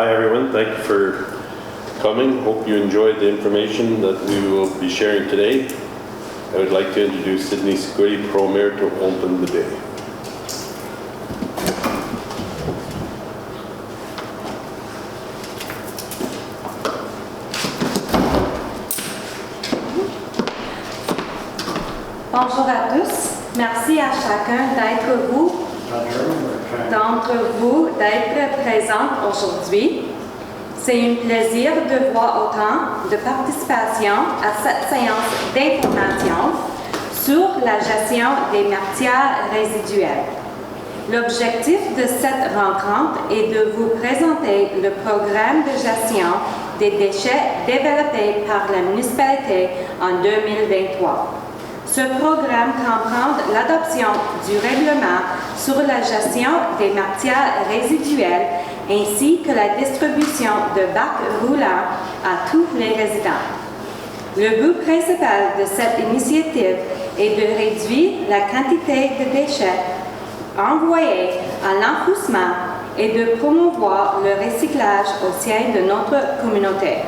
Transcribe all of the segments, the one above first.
Hi everyone, thank you for coming. Hope you enjoyed the information that we will be sharing today. I would like to introduce Sydney Squiddy, Pro-Mayor, to open the day. Bonjour à tous. Merci à chacun d'entre vous d'être présents aujourd'hui. C'est un plaisir de voir autant de participation à cette séance d'information sur la gestion des matières résiduelles. L'objectif de cette rencontre est de vous présenter le programme de gestion des déchets développé par la municipalité en 2023. Ce programme comprend l'adoption du règlement sur la gestion des matières résiduelles ainsi que la distribution de bacs roulants à tous les résidents. Le but principal de cette initiative est de réduire la quantité de déchets envoyés à l'enfouissement et de promouvoir le recyclage au sein de notre communauté.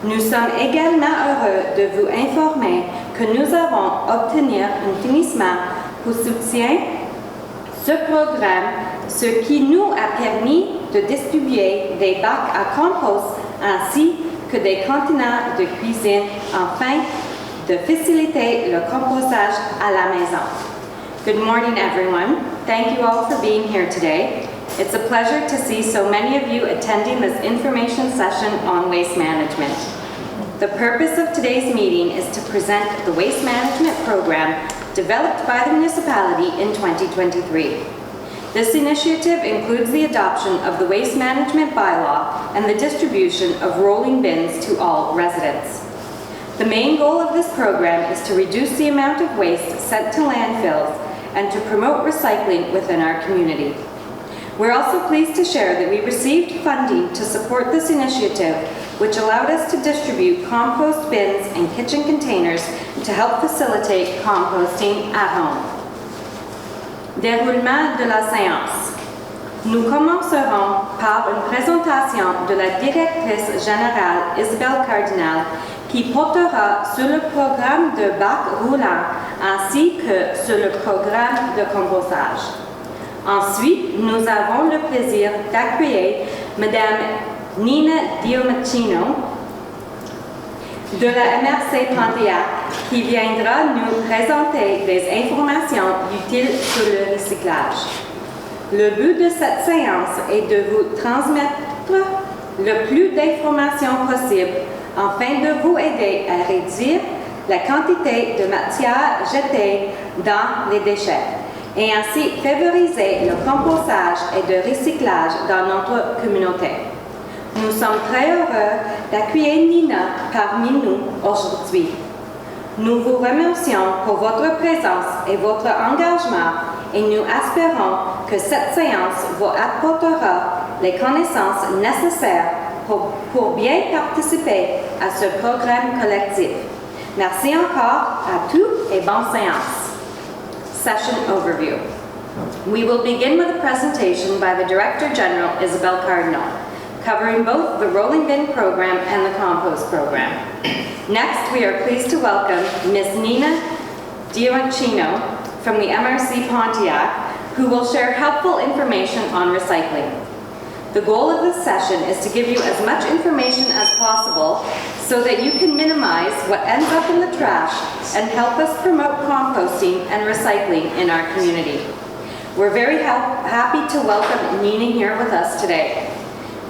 Nous sommes également heureux de vous informer que nous avons obtenu un financement pour soutenir ce programme, ce qui nous a permis de distribuer des bacs à compost ainsi que des contenants de cuisine afin de faciliter le compostage à la maison. Good morning, everyone. Thank you all for being here today. It's a pleasure to see so many of you attending this information session on waste management. The purpose of today's meeting is to present the waste management program developed by the municipality in 2023. This initiative includes the adoption of the waste management bylaw and the distribution of rolling bins to all residents. The main goal of this program is to reduce the amount of waste sent to landfills and to promote recycling within our community. We're also pleased to share that we received funding to support this initiative, which allowed us to distribute compost bins and kitchen containers to help facilitate composting at home. Déroulement de la séance. Nous commencerons par une présentation de la directrice générale Isabelle Cardinal qui portera sur le programme de bacs roulants ainsi que sur le programme de compostage. Ensuite, nous avons le plaisir d'accueillir Madame Nina Diomacino de la MRC Pontiac qui viendra nous présenter des informations utiles sur le recyclage. Le but de cette séance est de vous transmettre le plus d'informations possible afin de vous aider à réduire la quantité de matière jetée dans les déchets et ainsi favoriser le compostage et le recyclage dans notre communauté. Nous sommes très heureux d'accueillir Nina parmi nous aujourd'hui. Nous vous remercions pour votre présence et votre engagement et nous espérons que cette séance vous apportera les connaissances nécessaires pour bien participer à ce programme collectif. Merci encore à tous et bonne séance. Session overview. We will begin with a presentation by the Director General, Isabelle Cardinal, covering both the rolling bin program and the compost program. Next, we are pleased to welcome Ms. Nina Diomacino from the MRC Pontiac, who will share helpful information on recycling. The goal of this session is to give you as much information as possible so that you can minimize what ends up in the trash and help us promote composting and recycling in our community. We're very happy to welcome Nina here with us today.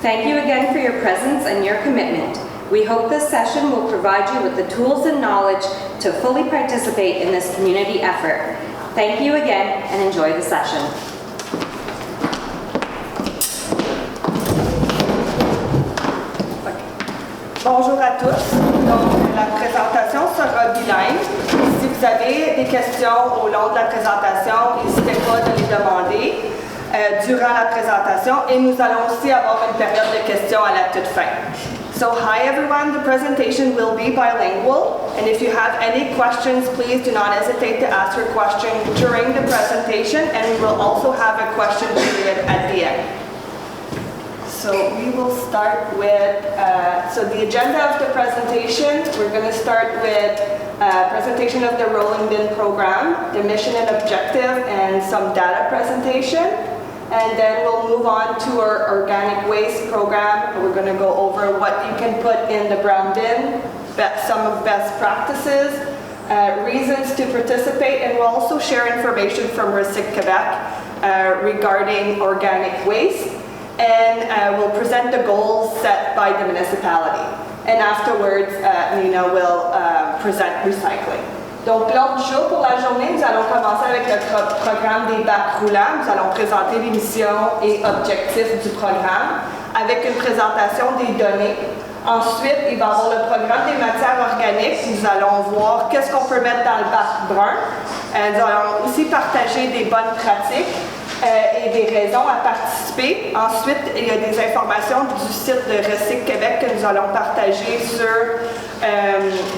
Thank you again for your presence and your commitment. We hope this session will provide you with the tools and knowledge to fully participate in this community effort. Thank you again and enjoy the session. Bonjour à tous. Donc, la présentation sera bilingue. Si vous avez des questions au long de la présentation, n'hésitez pas de les demander durant la présentation et nous allons aussi avoir une période de questions à la toute fin. So, hi everyone, the presentation will be bilingual, and if you have any questions, please do not hesitate to ask your question during the presentation, and we will also have a question period at the end. So we will start with, so the agenda of the presentation, we're going to start with presentation of the rolling bin program, the mission and objective, and some data presentation. And then we'll move on to our organic waste program. We're going to go over what you can put in the brown bin, some of best practices, reasons to participate, and we'll also share information from Recyc Quebec regarding organic waste. And we'll present the goals set by the municipality. And afterwards, Nina will present recycling. Donc, l'ordre du jour pour la journée, nous allons commencer avec le programme des bacs roulants. Nous allons présenter les missions et objectifs du programme avec une présentation des données. Ensuite, il va y avoir le programme des matières organiques. Nous allons voir qu'est-ce qu'on peut mettre dans le bac brun. Nous allons aussi partager des bonnes pratiques et des raisons à participer. Ensuite, il y a des informations du site de Recyc Québec que nous allons partager sur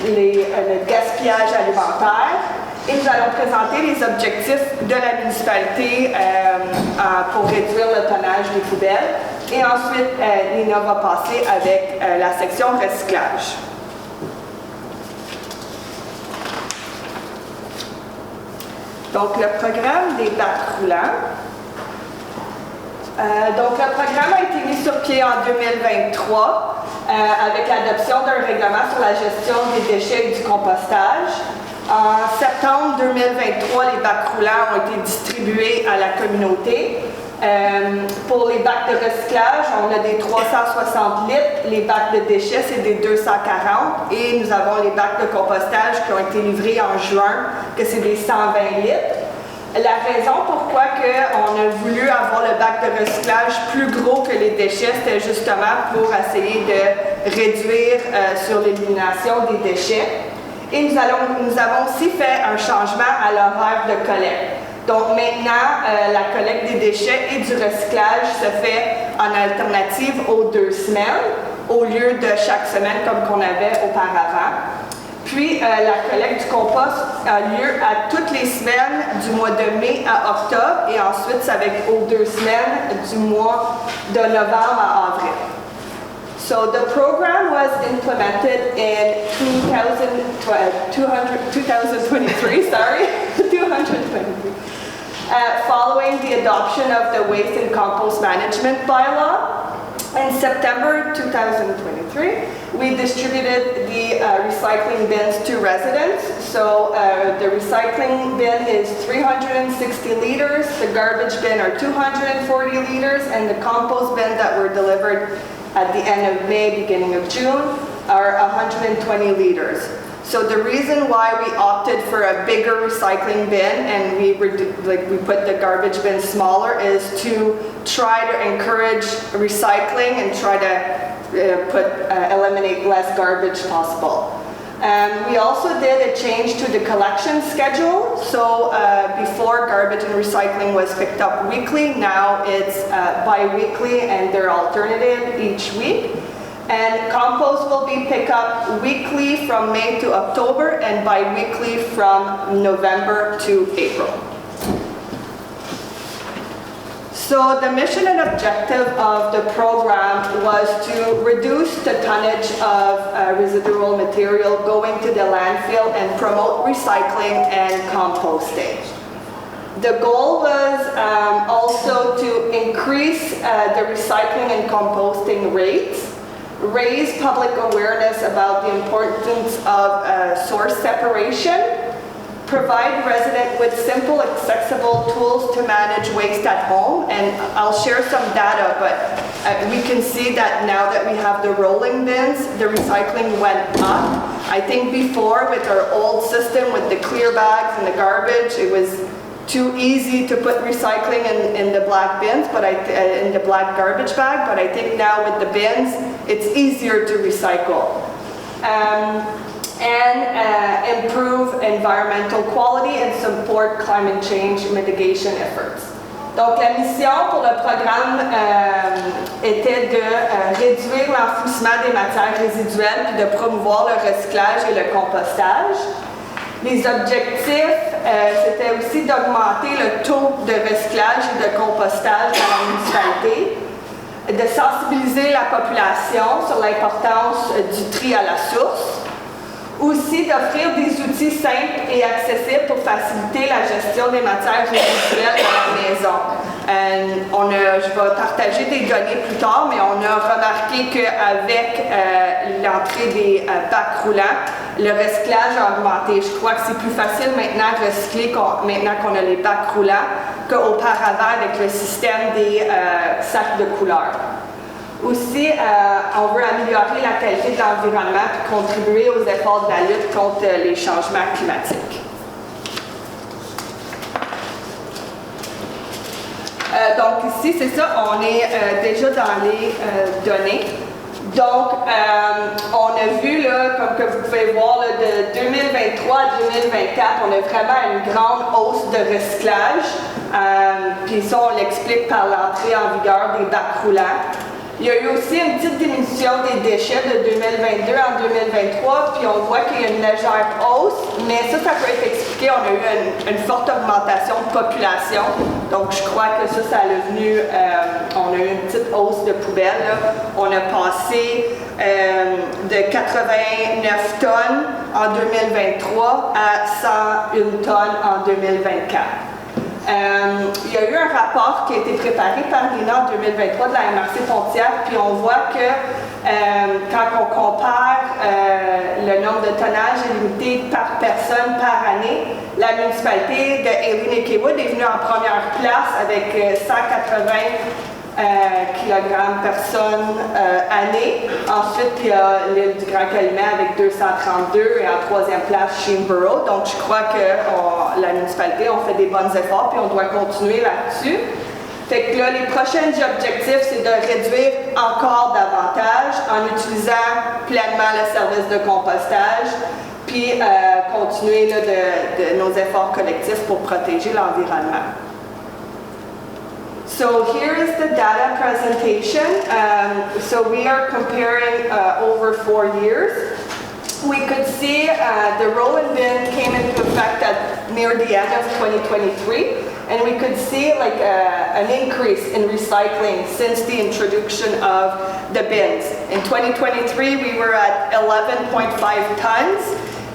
le gaspillage alimentaire. Et nous allons présenter les objectifs de la municipalité pour réduire le tonnage des poubelles. Et ensuite, Nina va passer avec la section recyclage. Donc, le programme des bacs roulants. Donc, le programme a été mis sur pied en 2023 avec l'adoption d'un règlement sur la gestion des déchets et du compostage. En septembre 2023, les bacs roulants ont été distribués à la communauté. Pour les bacs de recyclage, on a des 360 litres. Les bacs de déchets, c'est des 240. Et nous avons les bacs de compostage qui ont été livrés en juin, que c'est des 120 litres. La raison pourquoi on a voulu avoir le bac de recyclage plus gros que les déchets, c'était justement pour essayer de réduire sur l'élimination des déchets. Et nous avons aussi fait un changement à l'horaire de collecte. Donc maintenant, la collecte des déchets et du recyclage se fait en alternative aux 2 semaines, au lieu de chaque semaine comme qu'on avait auparavant. Puis, la collecte du compost a lieu à toutes les semaines du mois de mai à octobre et ensuite, c'est avec aux 2 semaines du mois de novembre à avril. So, the program was implemented in 2023, following the adoption of the Waste and Compost Management Bylaw. In September 2023, we distributed the recycling bins to residents. So the recycling bin is 360 liters, the garbage bin are 240 liters, and the compost bin that were delivered at the end of May, beginning of June, are 120 liters. So the reason why we opted for a bigger recycling bin and we put the garbage bin smaller is to try to encourage recycling and try to eliminate less garbage possible. We also did a change to the collection schedule. So before, garbage and recycling was picked up weekly. Now it's bi-weekly and they're alternative each week. And compost will be picked up weekly from May to October and bi-weekly from November to April. So the mission and objective of the program was to reduce the tonnage of residual material going to the landfill and promote recycling and composting. The goal was also to increase the recycling and composting rates, raise public awareness about the importance of source separation, provide residents with simple, accessible tools to manage waste at home. And I'll share some data, but we can see that now that we have the rolling bins, the recycling went up. I think before, with our old system with the clear bags and the garbage, it was too easy to put recycling in the black bins, but in the black garbage bag. But I think now with the bins, it's easier to recycle. And improve environmental quality and support climate change mitigation efforts. Donc la mission pour le programme était de réduire l'enfouissement des matières résiduelles puis de promouvoir le recyclage et le compostage. Les objectifs, c'était aussi d'augmenter le taux de recyclage et de compostage dans la municipalité, de sensibiliser la population sur l'importance du tri à la source. Aussi d'offrir des outils simples et accessibles pour faciliter la gestion des matières résiduelles à la maison. Je vais partager des données plus tard, mais on a remarqué qu'avec l'entrée des bacs roulants, le recyclage a augmenté. Je crois que c'est plus facile maintenant de recycler maintenant qu'on a les bacs roulants qu'auparavant avec le système des sacs de couleur. Aussi, on veut améliorer la qualité de l'environnement et contribuer aux efforts de la lutte contre les changements climatiques. Donc ici, c'est ça, on est déjà dans les données. Donc, on a vu, là, comme que vous pouvez voir, là, de 2023 à 2024, on a vraiment une grande hausse de recyclage. Puis ça, on l'explique par l'entrée en vigueur des bacs roulants. Il y a eu aussi une petite diminution des déchets de 2022 en 2023, puis on voit qu'il y a une légère hausse, mais ça peut être expliqué. On a eu une forte augmentation de population, donc je crois que ça a venu, on a eu une petite hausse de poubelles. Là. On a passé de 89 tonnes en 2023 à 101 tonnes en 2024. Il y a eu un rapport qui a été préparé par l'INA en 2023 de la MRC Pontiac, puis on voit que quand on compare le nombre de tonnages limité par personne par année, la municipalité de Alleyn-Cawood est venue en première place avec 180 kilogrammes personne année. Ensuite, il y a l'île du Grand-Calumet avec 232 et en troisième place, Sheenborough. Donc, je crois que la municipalité a fait des bons efforts puis on doit continuer là-dessus. Fait que là, les prochains objectifs, c'est de réduire encore davantage en utilisant pleinement le service de compostage puis continuer là, de nos efforts collectifs pour protéger l'environnement. So here is the data presentation. So we are comparing over 4 years. We could see the roll-in bin came into effect at near the end of 2023, and we could see like an increase in recycling since the introduction of the bins. In 2023, we were at 11.5 tons,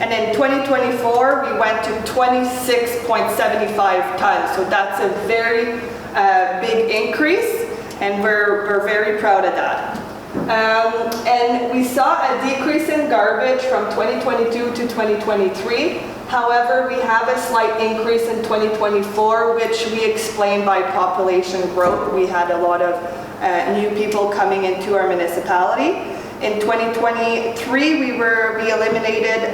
and in 2024, we went to 26.75 tons. So that's a very big increase, and we're very proud of that. And we saw a decrease in garbage from 2022 to 2023. However, we have a slight increase in 2024, which we explain by population growth. We had a lot of new people coming into our municipality. In 2023, we eliminated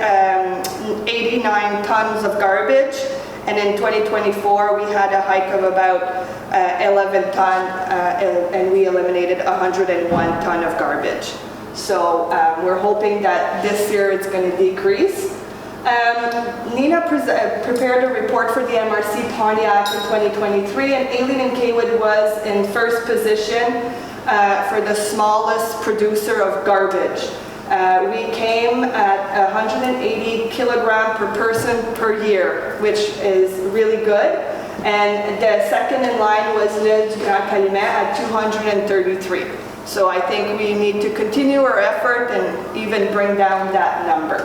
89 tons of garbage. And in 2024, we had a hike of about 11 ton, and we eliminated 101 ton of garbage. So we're hoping that this year it's going to decrease. Nina prepared a report for the MRC Pontiac in 2023, and Alleyn-Cawood was in first position for the smallest producer of garbage. We came at 180 kilogram per person per year, which is really good. And the second in line was l'île du Grand-Calumet at 233. So I think we need to continue our effort and even bring down that number.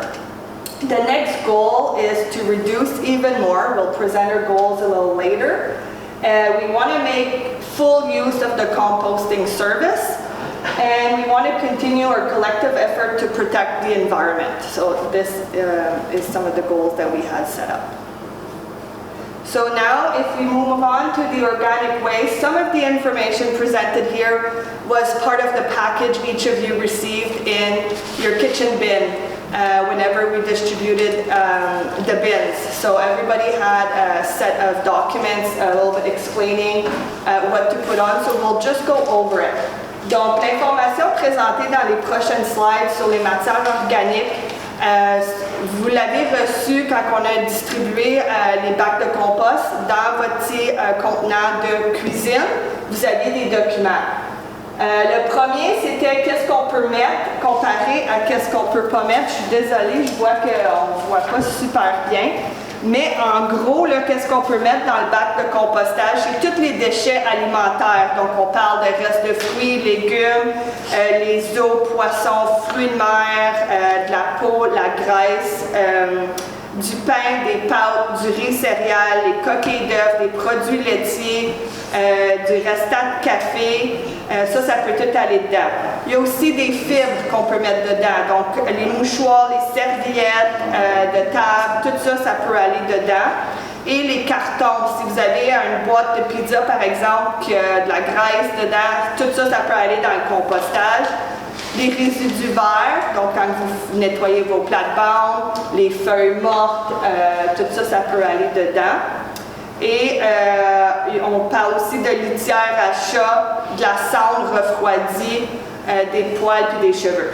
The next goal is to reduce even more. We'll present our goals a little later. We want to make full use of the composting service. And we want to continue our collective effort to protect the environment. So this is some of the goals that we had set up. So now if we move on to the organic waste, some of the information presented here was part of the package each of you received in your kitchen bin whenever we distributed the bins. So everybody had a set of documents, a little bit explaining what to put on, so we'll just go over it. Donc, l'information présentée dans les prochaines slides sur les matières organiques, vous l'avez reçue quand on a distribué les bacs de compost dans votre petit contenant de cuisine. Vous aviez des documents. Le premier, c'était qu'est-ce qu'on peut mettre comparé à qu'est-ce qu'on peut pas mettre. Je suis désolée, je vois qu'on ne voit pas super bien. Mais en gros, là, qu'est-ce qu'on peut mettre dans le bac de compostage? C'est tous les déchets alimentaires. Donc, on parle de restes de fruits, légumes, les os, poissons, fruits de mer, de la peau, la graisse, du pain, des pâtes, du riz céréales, les coquilles d'œufs, des produits laitiers, du restant de café. Ça peut tout aller dedans. Il y a aussi des fibres qu'on peut mettre dedans. Donc, les mouchoirs, les serviettes de table, tout ça, ça peut aller dedans. Et les cartons, si vous avez une boîte de pizza, par exemple, qui a de la graisse dedans, tout ça, ça peut aller dans le compostage. Les résidus verts, donc quand vous nettoyez vos plates-bandes, les feuilles mortes, tout ça, ça peut aller dedans. Et on parle aussi de litière à chat, de la cendre refroidie, des poils et des cheveux.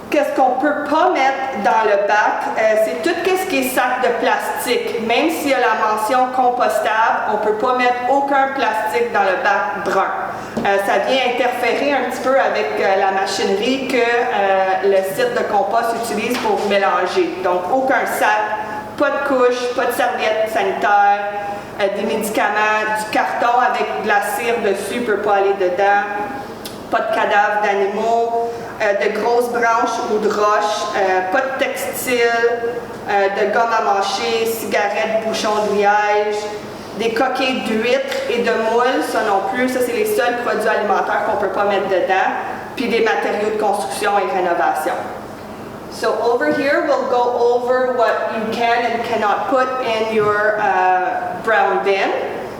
Qu'est-ce qu'on ne peut pas mettre dans le bac? C'est tout ce qui est sac de plastique. Même s'il y a la mention compostable, on ne peut pas mettre aucun plastique dans le bac brun. Ça vient interférer un petit peu avec la machinerie que le site de compost utilise pour mélanger. Donc, aucun sac, pas de couche, pas de serviettes sanitaires, des médicaments, du carton avec de la cire dessus ne peut pas aller dedans, pas de cadavres d'animaux, de grosses branches ou de roches, pas de textiles, de gomme à mâcher, cigarettes, bouchons de liège, des coquilles d'huîtres et de moules, ça non plus, ça c'est les seuls produits alimentaires qu'on ne peut pas mettre dedans, puis des matériaux de construction et rénovation. So over here we'll go over what you can and cannot put in your brown bin.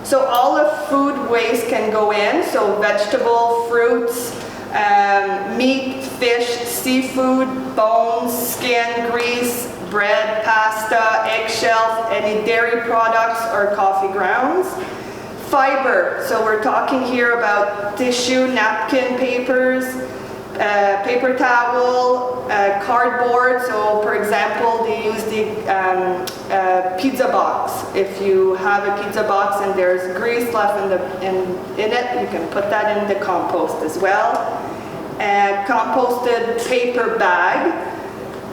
So all of food waste can go in, so vegetable, fruits, meat, fish, seafood, bones, skin, grease, bread, pasta, eggshells, any dairy products or coffee grounds. Fiber, so we're talking here about tissue, napkin, papers, paper towel, cardboard. So for example, they use the pizza box. If you have a pizza box and there's grease left in it, you can put that in the compost as well. Composted paper bag.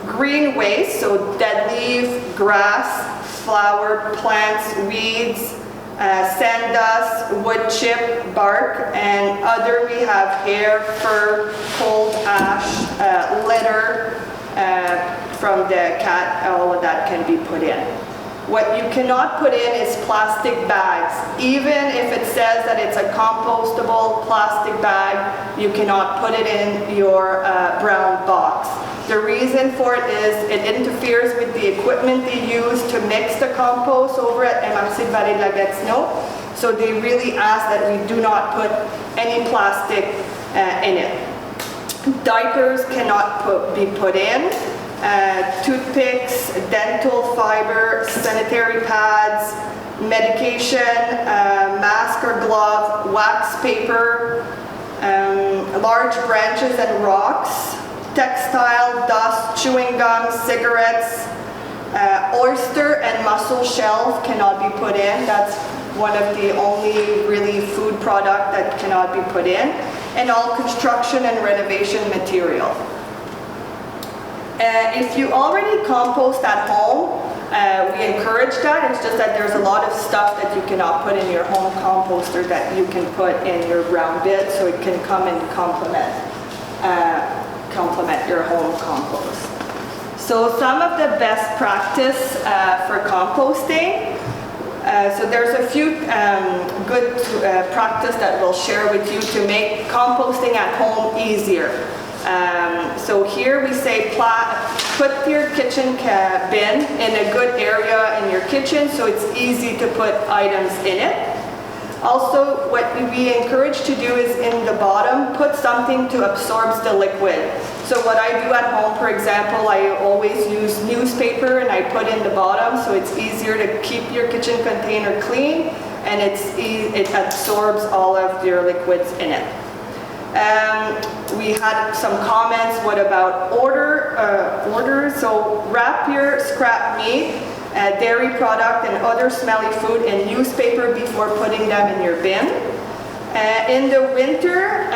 Green waste, so dead leaf, grass, flower, plants, weeds, sand dust, wood chip, bark, and other we have hair, fur, cold ash, litter from the cat, all of that can be put in. What you cannot put in is plastic bags. Even if it says that it's a compostable plastic bag, you cannot put it in your brown box. The reason for it is it interferes with the equipment they use to mix the compost over at MRC Vallée de la Gatineau. So they really ask that we do not put any plastic in it. Diapers cannot be put in. Toothpicks, dental fiber, sanitary pads, medication, mask or glove, wax paper, large branches and rocks, textile, dust, chewing gum, cigarettes, oyster and mussel shells cannot be put in. That's one of the only really food product that cannot be put in. And all construction and renovation material. If you already compost at home, we encourage that. It's just that there's a lot of stuff that you cannot put in your home composter that you can put in your brown bin, so it can come and complement your home compost. So some of the best practice for composting. So there's a few good practice that we'll share with you to make composting at home easier. So here we say put your kitchen bin in a good area in your kitchen so it's easy to put items in it. Also, what we encourage to do is in the bottom, put something to absorb the liquid. So what I do at home, for example, I always use newspaper and I put in the bottom so it's easier to keep your kitchen container clean and it absorbs all of your liquids in it. We had some comments, what about orders? So wrap your scrap meat, dairy product and other smelly food in newspaper before putting them in your bin. In the winter,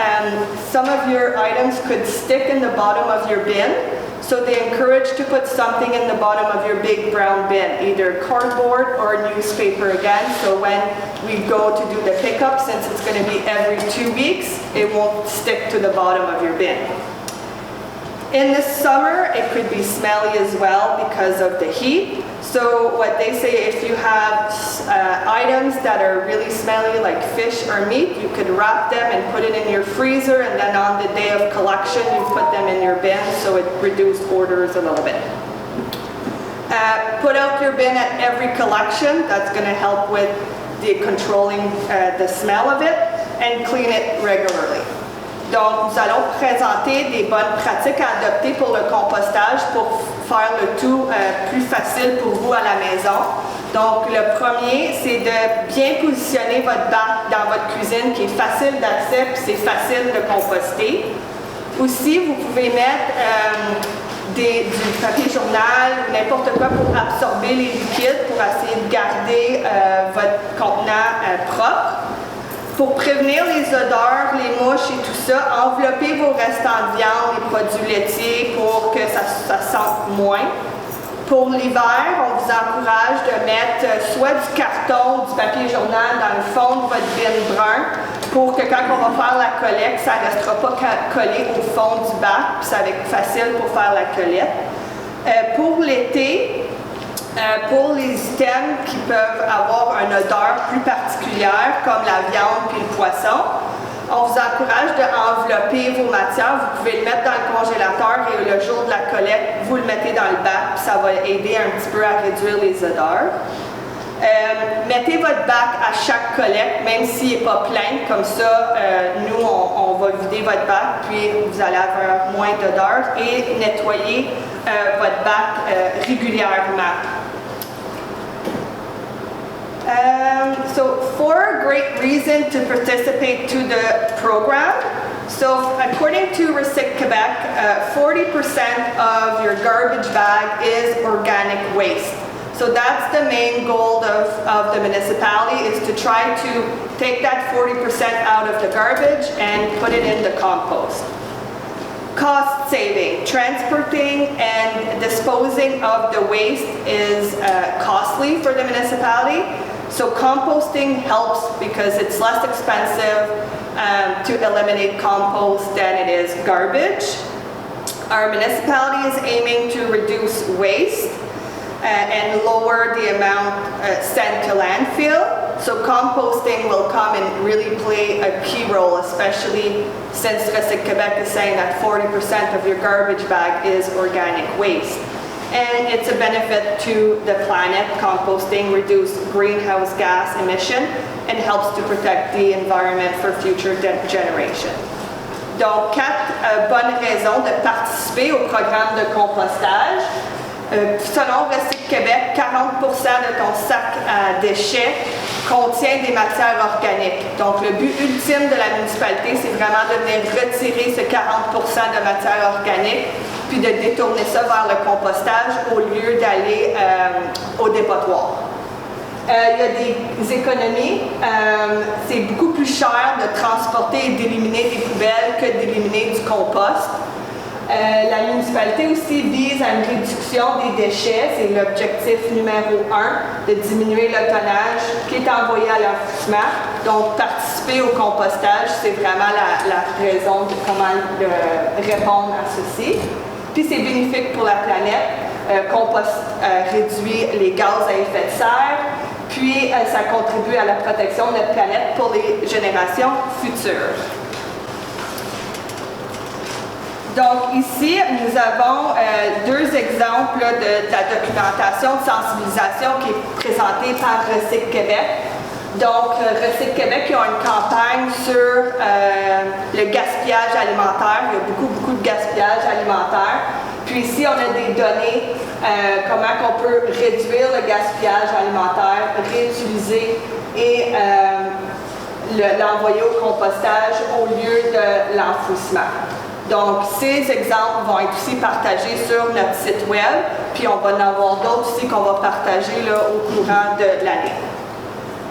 some of your items could stick in the bottom of your bin. So they encourage to put something in the bottom of your big brown bin, either cardboard or newspaper again. So when we go to do the pickup, since it's going to be every 2 weeks, it won't stick to the bottom of your bin. In the summer, it could be smelly as well because of the heat. So what they say, if you have items that are really smelly, like fish or meat, you could wrap them and put it in your freezer, and then on the day of collection, you put them in your bin, so it reduces orders a little bit. Put out your bin at every collection. That's going to help with controlling the smell of it, and clean it regularly. Donc, nous allons présenter des bonnes pratiques à adopter pour le compostage pour faire le tout plus facile pour vous à la maison. Donc, le premier, c'est de bien positionner votre bac dans votre cuisine qui est facile d'accès puis c'est facile de composter. Aussi, vous pouvez mettre du papier journal ou n'importe quoi pour absorber les liquides pour essayer de garder votre contenant propre. Pour prévenir les odeurs, les mouches et tout ça, enveloppez vos restants de viande, les produits laitiers pour que ça sente moins. Pour l'hiver, on vous encourage de mettre soit du carton ou du papier journal dans le fond de votre bin brun pour que quand on va faire la collecte, ça ne restera pas collé au fond du bac, puis ça va être facile pour faire la collecte. Pour l'été, pour les items qui peuvent avoir une odeur plus particulière, comme la viande puis le poisson, on vous encourage d'envelopper vos matières. Vous pouvez le mettre dans le congélateur et le jour de la collecte, vous le mettez dans le bac, puis ça va aider un petit peu à réduire les odeurs. Mettez votre bac à chaque collecte, même s'il n'est pas plein, comme ça, nous, on va vider votre bac, puis vous allez avoir moins d'odeur, et nettoyer votre bac régulièrement. So 4 great reasons to participate to the program. So according to Recyc Quebec, 40% of your garbage bag is organic waste. So that's the main goal of the municipality, is to try to take that 40% out of the garbage and put it in the compost. Cost saving. Transporting and disposing of the waste is costly for the municipality. So composting helps because it's less expensive to eliminate compost than it is garbage. Our municipality is aiming to reduce waste and lower the amount sent to landfill. So composting will come and really play a key role, especially since Recyc Quebec is saying that 40% of your garbage bag is organic waste. And it's a benefit to the planet. Composting reduces greenhouse gas emission and helps to protect the environment for future generations. Donc, 4 bonnes raisons de participer au programme de compostage. Selon Recyc Québec, 40% de ton sac à déchets contient des matières organiques. Donc, le but ultime de la municipalité, c'est vraiment de venir retirer ce 40% de matières organiques puis de détourner ça vers le compostage au lieu d'aller au dépotoir. Il y a des économies. C'est beaucoup plus cher de transporter et d'éliminer des poubelles que d'éliminer du compost. La municipalité aussi vise à une réduction des déchets. C'est l'objectif numéro 1, de diminuer le tonnage qui est envoyé à l'enfouissement. Donc, participer au compostage, c'est vraiment la raison de comment répondre à ceci. Puis, c'est bénéfique pour la planète. Compost réduit les gaz à effet de serre. Puis, ça contribue à la protection de notre planète pour les générations futures. Donc ici, nous avons 2 exemples de la documentation de sensibilisation qui est présentée par Recyc Québec. Donc, Recyc Québec, ils ont une campagne sur le gaspillage alimentaire. Il y a beaucoup de gaspillage alimentaire. Puis ici, on a des données, comment on peut réduire le gaspillage alimentaire, réutiliser et l'envoyer au compostage au lieu de l'enfouissement. Donc, ces exemples vont être aussi partagés sur notre site web, puis on va en avoir d'autres aussi qu'on va partager là, au courant de l'année.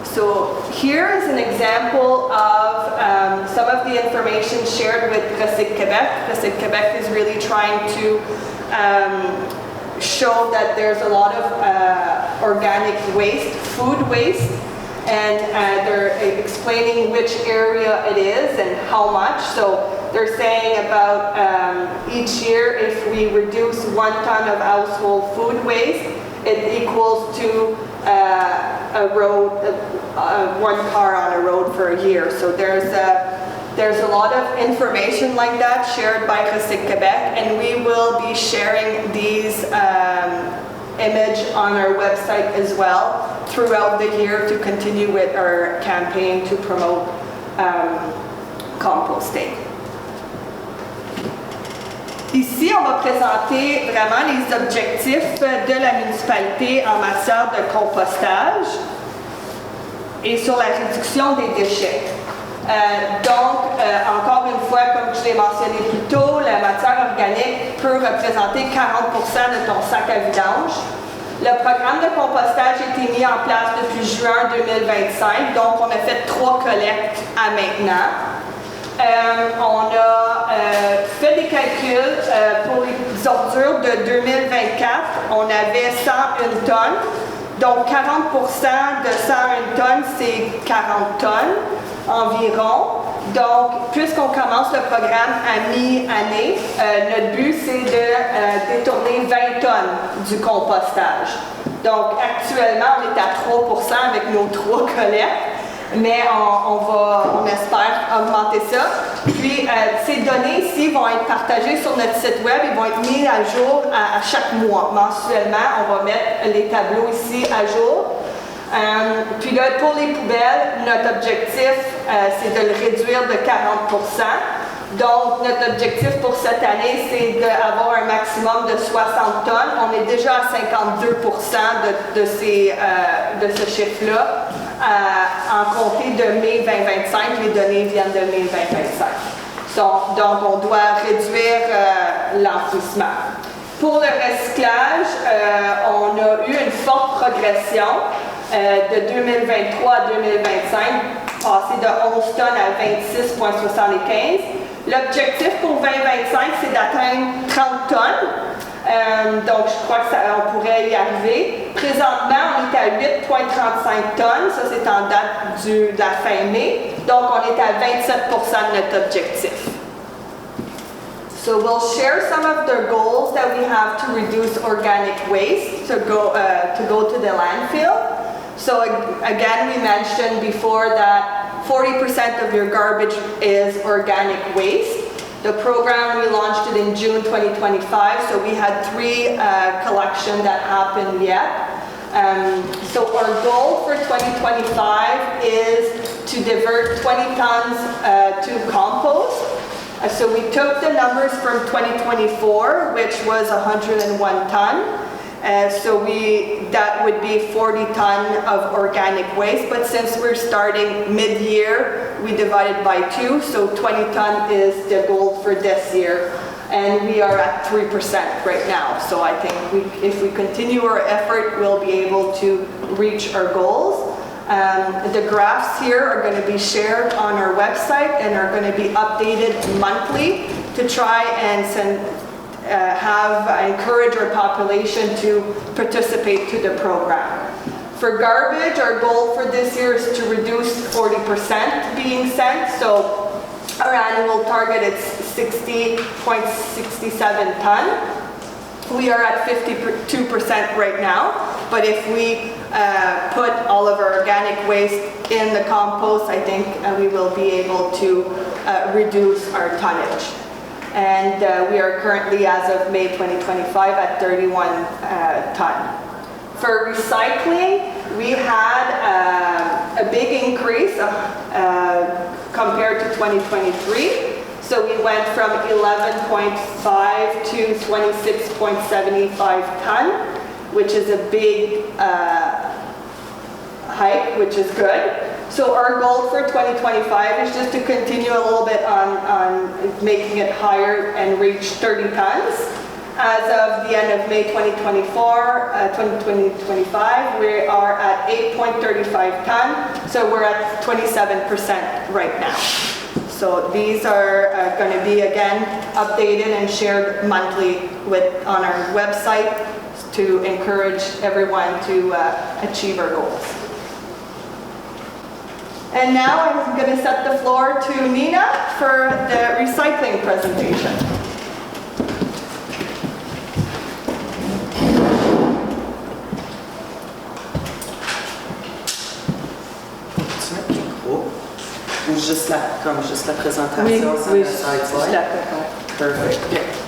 So, here is an example of some of the information shared with Recyc Quebec. Recyc Quebec is really trying to show that there's a lot of organic waste, food waste, and they're explaining which area it is and how much. So they're saying about each year, if we reduce 1 ton of household food waste, it equals to a road, 1 car on a road for a year. So there's a lot of information like that shared by Recycle Québec, and we will be sharing these image on our website as well throughout the year to continue with our campaign to promote composting. Ici, on va présenter vraiment les objectifs de la municipalité en matière de compostage et sur la réduction des déchets. Encore une fois, comme je l'ai mentionné plus tôt, la matière organique peut représenter 40% de ton sac à vidange. Le programme de compostage a été mis en place depuis juin 2025, donc on a fait 3 collectes à maintenant. On a fait des calculs pour les ordures de 2024. On avait 101 tonnes. Donc 40% de 101 tonnes, c'est 40 tonnes environ. Donc, puisqu'on commence le programme à mi-année, notre but, c'est de détourner 20 tonnes du compostage. Donc, actuellement, on est à 3% avec nos 3 collectes. Mais on espère augmenter ça. Puis, ces données ici vont être partagées sur notre site web et vont être mises à jour à chaque mois. Mensuellement, on va mettre les tableaux ici à jour. Puis là, pour les poubelles, notre objectif, c'est de le réduire de 40%. Donc, notre objectif pour cette année, c'est d'avoir un maximum de 60 tonnes. On est déjà à 52% de ce chiffre-là. En compter de mai 2025, les données viennent de mai 2025. Donc, on doit réduire l'enfouissement. Pour le recyclage, on a eu une forte progression de 2023 à 2025, passé de 11 tonnes à 26,75. L'objectif pour 2025, c'est d'atteindre 30 tonnes. Donc, je crois qu'on pourrait y arriver. Présentement, on est à 8,35 tonnes. Ça, c'est en date de la fin mai. Donc, on est à 27% de notre objectif. So, we'll share some of the goals that we have to reduce organic waste to go to the landfill. So, again, we mentioned before that 40% of your garbage is organic waste. The program, we launched it in June 2025, so we had 3 collections that happened yet. So our goal for 2025 is to divert 20 tons to compost. So we took the numbers from 2024, which was 101 ton. So that would be 40 ton of organic waste, but since we're starting mid-year, we divided by 2, so 20 ton is the goal for this year, and we are at 3% right now. So I think if we continue our effort, we'll be able to reach our goals. The graphs here are going to be shared on our website and are going to be updated monthly to try and encourage our population to participate to the program. For garbage, our goal for this year is to reduce 40% being sent. So our annual target is 60.67 ton. We are at 52% right now, but if we put all of our organic waste in the compost, I think we will be able to reduce our tonnage. And we are currently, as of May 2025, at 31 ton. For recycling, we had a big increase compared to 2023. So we went from 11.5 to 26.75 ton, which is a big hike, which is good. So our goal for 2025 is just to continue a little bit on making it higher and reach 30 tons. As of the end of May 2025, we are at 8.35 ton, so we're at 27% right now. So these are going to be again updated and shared monthly on our website to encourage everyone to achieve our goals. And now I'm going to set the floor to Nina for the recycling presentation. Juste la présentation. Oui, juste la Perfect.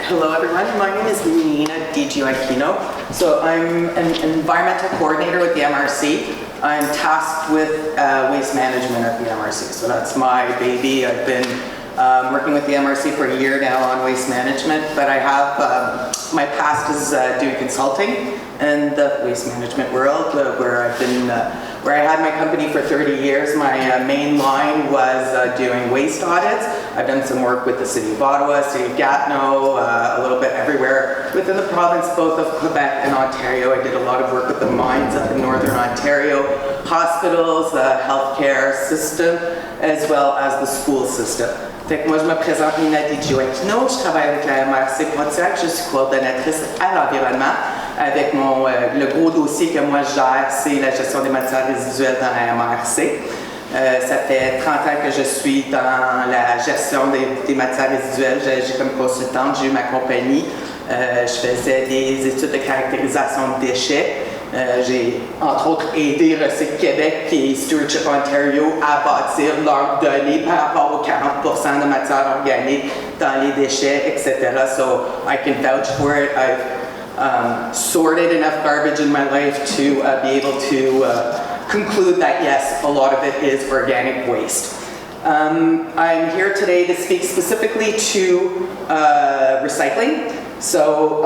Hello, everyone. My name is Nina DiGioacchino. So I'm an environmental coordinator with the MRC. I'm tasked with waste management at the MRC. So that's my baby. I've been working with the MRC for a year now on waste management, but I have my past is doing consulting in the waste management world, where I had my company for 30 years. My main line was doing waste audits. I've done some work with the City of Ottawa, City of Gatineau, a little bit everywhere within the province, both of Quebec and Ontario. I did a lot of work with the mines up in Northern Ontario, hospitals, the healthcare system, as well as the school system. Fait que moi, je me présente Nina DiGioacchino, je travaille avec la MRC Pontiac, je suis coordonnatrice à l'environnement. Avec le gros dossier que moi je gère, c'est la gestion des matières résiduelles dans la MRC. Ça fait 30 ans que je suis dans la gestion des matières résiduelles. J'ai comme consultante, j'ai eu ma compagnie. Je faisais des études de caractérisation de déchets. J'ai entre autres aidé Recycle Québec et Stewardship Ontario à bâtir leurs données par rapport aux 40% de matières organiques dans les déchets, etc. So I can vouch for it. I've sorted enough garbage in my life to be able to conclude that yes, a lot of it is organic waste. I'm here today to speak specifically to recycling. So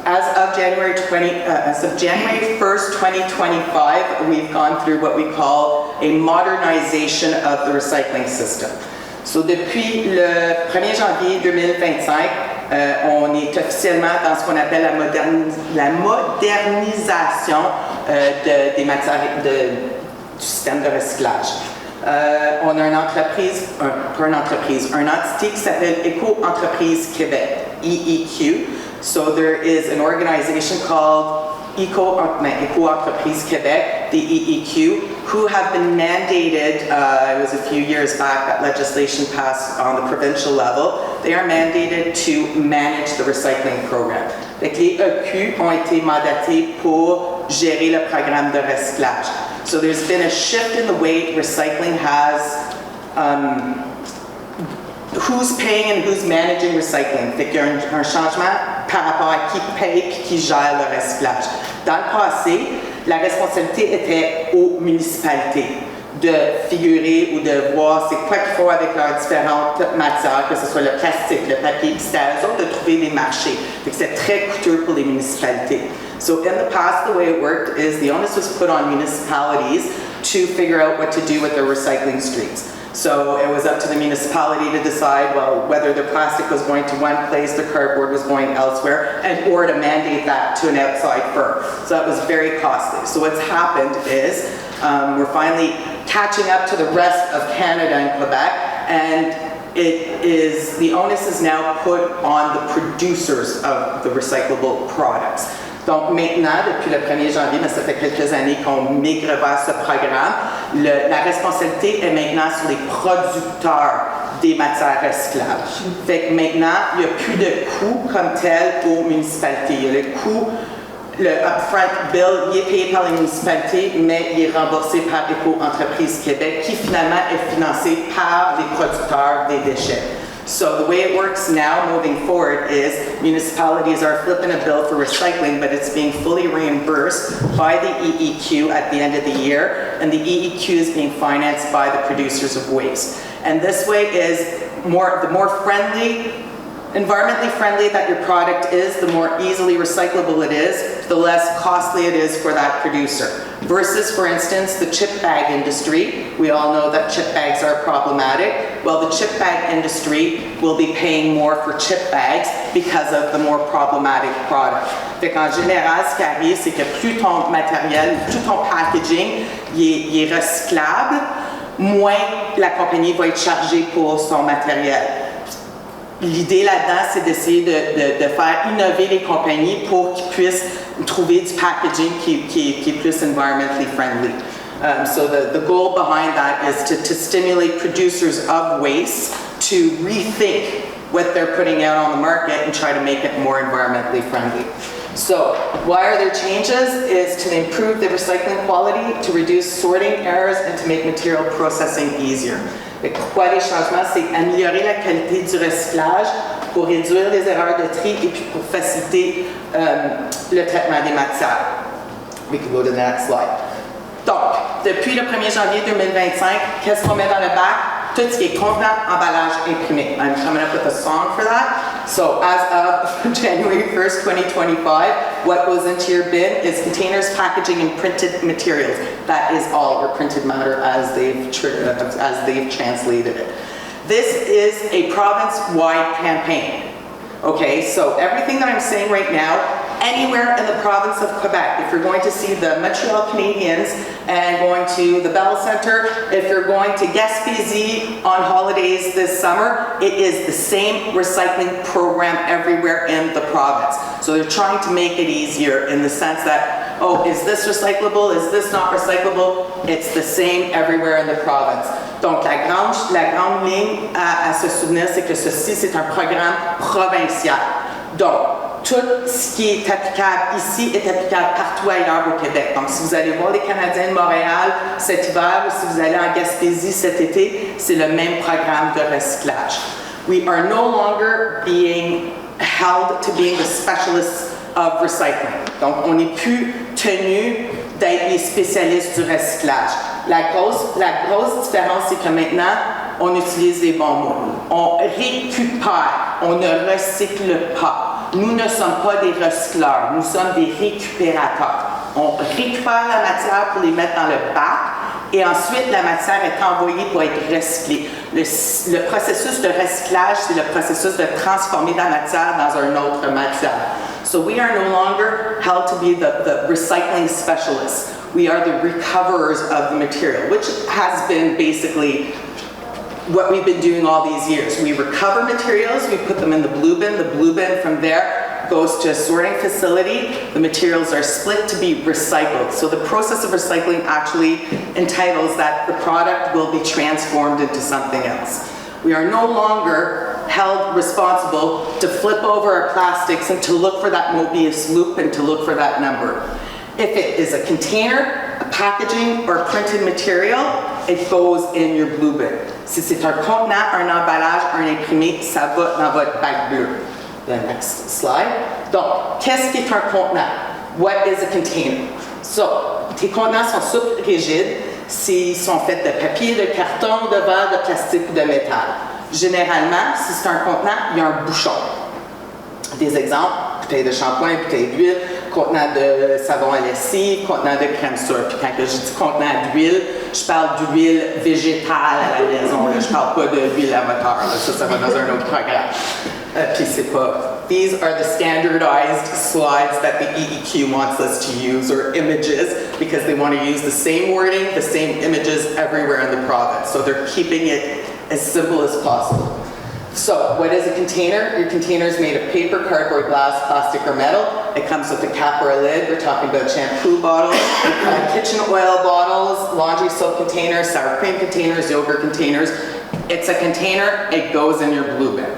as of January 1st, 2025, we've gone through what we call a modernization of the recycling system. So depuis le 1er janvier 2025, on est officiellement dans ce qu'on appelle la modernisation des matières du système de recyclage. On a une entité qui s'appelle Éco-entreprise Québec, EEQ. So there is an organization called Éco-entreprise Québec, the EEQ, who have been mandated, it was a few years back that legislation passed on the provincial level, they are mandated to manage the recycling program. Donc les EQ ont été mandatés pour gérer le programme de recyclage. So there's been a shift in the way recycling has, who's paying and who's managing recycling. Fait qu'il y a un changement par rapport à qui paye et qui gère le recyclage. Dans le passé, la responsabilité était aux municipalités de figurer ou de voir c'est quoi qu'ils font avec leurs différentes matières, que ce soit le plastique, le papier, puis c'était à eux autres de trouver des marchés. Fait que c'était très coûteux pour les municipalités. So in the past, the way it worked is the onus was put on municipalities to figure out what to do with their recycling streams. So it was up to the municipality to decide, well, whether the plastic was going to one place, the cardboard was going elsewhere, and or to mandate that to an outside firm. So that was very costly. So what's happened is we're finally catching up to the rest of Canada and Quebec, and the onus is now put on the producers of the recyclable products. Donc maintenant, depuis le 1er janvier, mais ça fait quelques années qu'on migre vers ce programme, la responsabilité est maintenant sur les producteurs des matières recyclables. Fait que maintenant, il n'y a plus de coût comme tel aux municipalités. Il y a le coût, le upfront bill, il est payé par les municipalités, mais il est remboursé par Éco-entreprise Québec, qui finalement est financé par les producteurs des déchets. So the way it works now moving forward is municipalities are flipping a bill for recycling, but it's being fully reimbursed by the EEQ at the end of the year, and the EEQ is being financed by the producers of waste. And this way is the more friendly, environmentally friendly that your product is, the more easily recyclable it is, the less costly it is for that producer. Versus, for instance, the chip bag industry. We all know that chip bags are problematic. Well, the chip bag industry will be paying more for chip bags because of the more problematic product. Fait qu'en général, ce qui arrive, c'est que plus ton matériel, plus ton packaging il est recyclable, moins la compagnie va être chargée pour son matériel. L'idée là-dedans, c'est d'essayer de faire innover les compagnies pour qu'ils puissent trouver du packaging qui est plus environmentally friendly. So the goal behind that is to stimulate producers of waste to rethink what they're putting out on the market and try to make it more environmentally friendly. So why are there changes? Is to improve the recycling quality, to reduce sorting errors, and to make material processing easier. Pourquoi les changements? C'est améliorer la qualité du recyclage pour réduire les erreurs de tri et puis pour faciliter le traitement des matières. We can go to the next slide. Donc, depuis le 1er janvier 2025, qu'est-ce qu'on met dans le bac? Tout ce qui est contenant, emballage, imprimé. I'm coming up with a song for that. So as of January 1st, 2025, what goes into your bin is containers, packaging, and printed materials. That is all, or printed matter as they've translated it. This is a province-wide campaign. Okay, so everything that I'm saying right now, anywhere in the province of Quebec, if you're going to see the Montreal Canadiens and going to the Bell Centre, if you're going to Gaspésie on holidays this summer, it is the same recycling program everywhere in the province. So they're trying to make it easier in the sense that, oh, is this recyclable? Is this not recyclable? It's the same everywhere in the province. Donc la grande ligne à se souvenir, c'est que ceci, c'est un programme provincial. Donc, tout ce qui est applicable ici est applicable partout ailleurs au Québec. Donc, si vous allez voir les Canadiens de Montréal cet hiver ou si vous allez en Gaspésie cet été, c'est le même programme de recyclage. We are no longer being held to being the specialists of recycling. Donc, on n'est plus tenu d'être les spécialistes du recyclage. La grosse différence, c'est que maintenant, on utilise les bons mots. On récupère, on ne recycle pas. Nous ne sommes pas des recycleurs, nous sommes des récupérateurs. On récupère la matière pour les mettre dans le bac et ensuite la matière est envoyée pour être recyclée. Le processus de recyclage, c'est le processus de transformer la matière dans une autre matière. So we are no longer held to be the recycling specialists. We are the recoverers of the material, which has been basically what we've been doing all these years. We recover materials, we put them in the blue bin. The blue bin from there goes to a sorting facility. The materials are split to be recycled. So the process of recycling actually entitles that the product will be transformed into something else. We are no longer held responsible to flip over our plastics and to look for that Mobius loop and to look for that number. If it is a container, a packaging, or a printed material, it goes in your blue bin. Si c'est un contenant, un emballage, un imprimé, ça va dans votre bac bleu. The next slide. Donc, qu'est-ce qui est un contenant? What is a container? So, tes contenants sont souples, rigides. S'ils sont faits de papier, de carton, de verre, de plastique ou de métal. Généralement, si c'est un contenant, il y a un bouchon. Des exemples, bouteille de shampoing, bouteille d'huile, contenant de savon à lessive, contenant de crème sure. Puis quand je dis contenant d'huile, je parle d'huile végétale à la maison. Là. Je ne parle pas d'huile à moteur. Là. Ça va dans un autre programme. Puis c'est pas... These are the standardized slides that the EEQ wants us to use, or images, because they want to use the same wording, the same images everywhere in the province. So they're keeping it as simple as possible. So, what is a container? Your container is made of paper, cardboard, glass, plastic, or metal. It comes with a cap or a lid. We're talking about shampoo bottles, kitchen oil bottles, laundry soap containers, sour cream containers, yogurt containers. It's a container, it goes in your blue bin.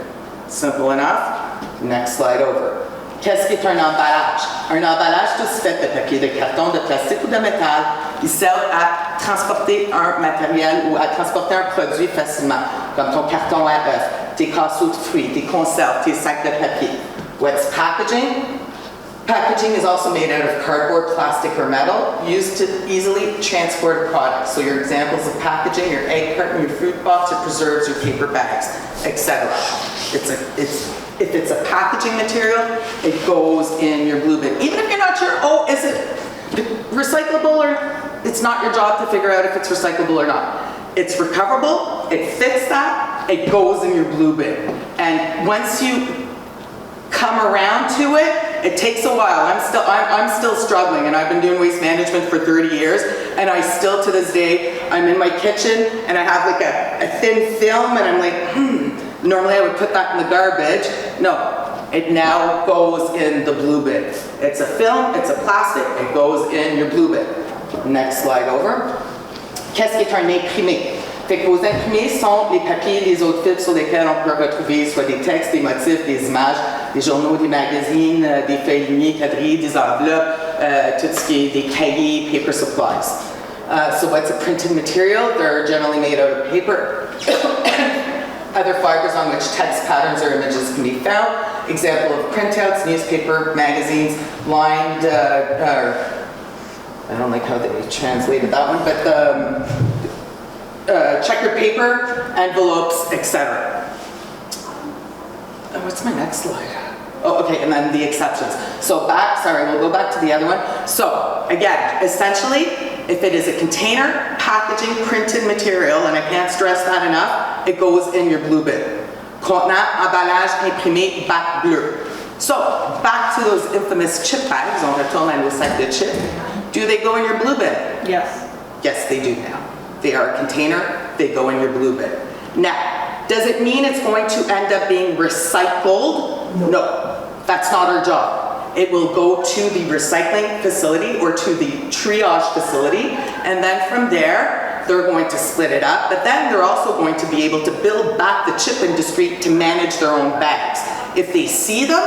Simple enough. Next slide over. Qu'est-ce qui est un emballage? Un emballage, tout se fait de papier, de carton, de plastique ou de métal. Il sert à transporter un matériel ou à transporter un produit facilement, comme ton carton à œufs, tes casseaux de fruits, tes conserves, tes sacs de papier. What's packaging? Packaging is also made out of cardboard, plastic, or metal, used to easily transport a product. So your examples of packaging, your egg carton, your fruit box, your preserves, your paper bags, etc. If it's a packaging material, it goes in your blue bin. Even if you're not sure, oh, is it recyclable or it's not your job to figure out if it's recyclable or not. It's recoverable, it fits that, it goes in your blue bin. And once you come around to it, it takes a while. I'm still struggling, and I've been doing waste management for 30 years, and I still to this day, I'm in my kitchen and I have like a thin film, and I'm like, normally I would put that in the garbage. No. It now goes in the blue bin. It's a film, it's a plastic, it goes in your blue bin. Next slide over. Qu'est-ce qui est un imprimé? Fait que vos imprimés sont les papiers, les autres fils sur lesquels on peut retrouver soit des textes, des motifs, des images, des journaux, des magazines, des feuilles lignées, quadrillées, des enveloppes, tout ce qui est des cahiers, paper supplies. So what's a printed material? They're generally made out of paper. Other fibers on which text patterns or images can be found. Example of printouts, newspaper, magazines, lined, I don't like how they translated that one, but checkered paper, envelopes, etc. What's my next slide? Oh, okay, and then the exceptions. So we'll go back to the other one. So again, essentially, if it is a container, packaging, printed material, and I can't stress that enough, it goes in your blue bin. Contenant, emballage, imprimé, bac bleu. So, back to those infamous chip bags, on retourne à nos sacs de chips. Do they go in your blue bin? Yes. Yes, they do now. They are a container, they go in your blue bin. Now, does it mean it's going to end up being recycled? No, that's not our job. It will go to the recycling facility or to the triage facility, and then from there, they're going to split it up, but then they're also going to be able to build back the chip industry to manage their own bags. If they see them,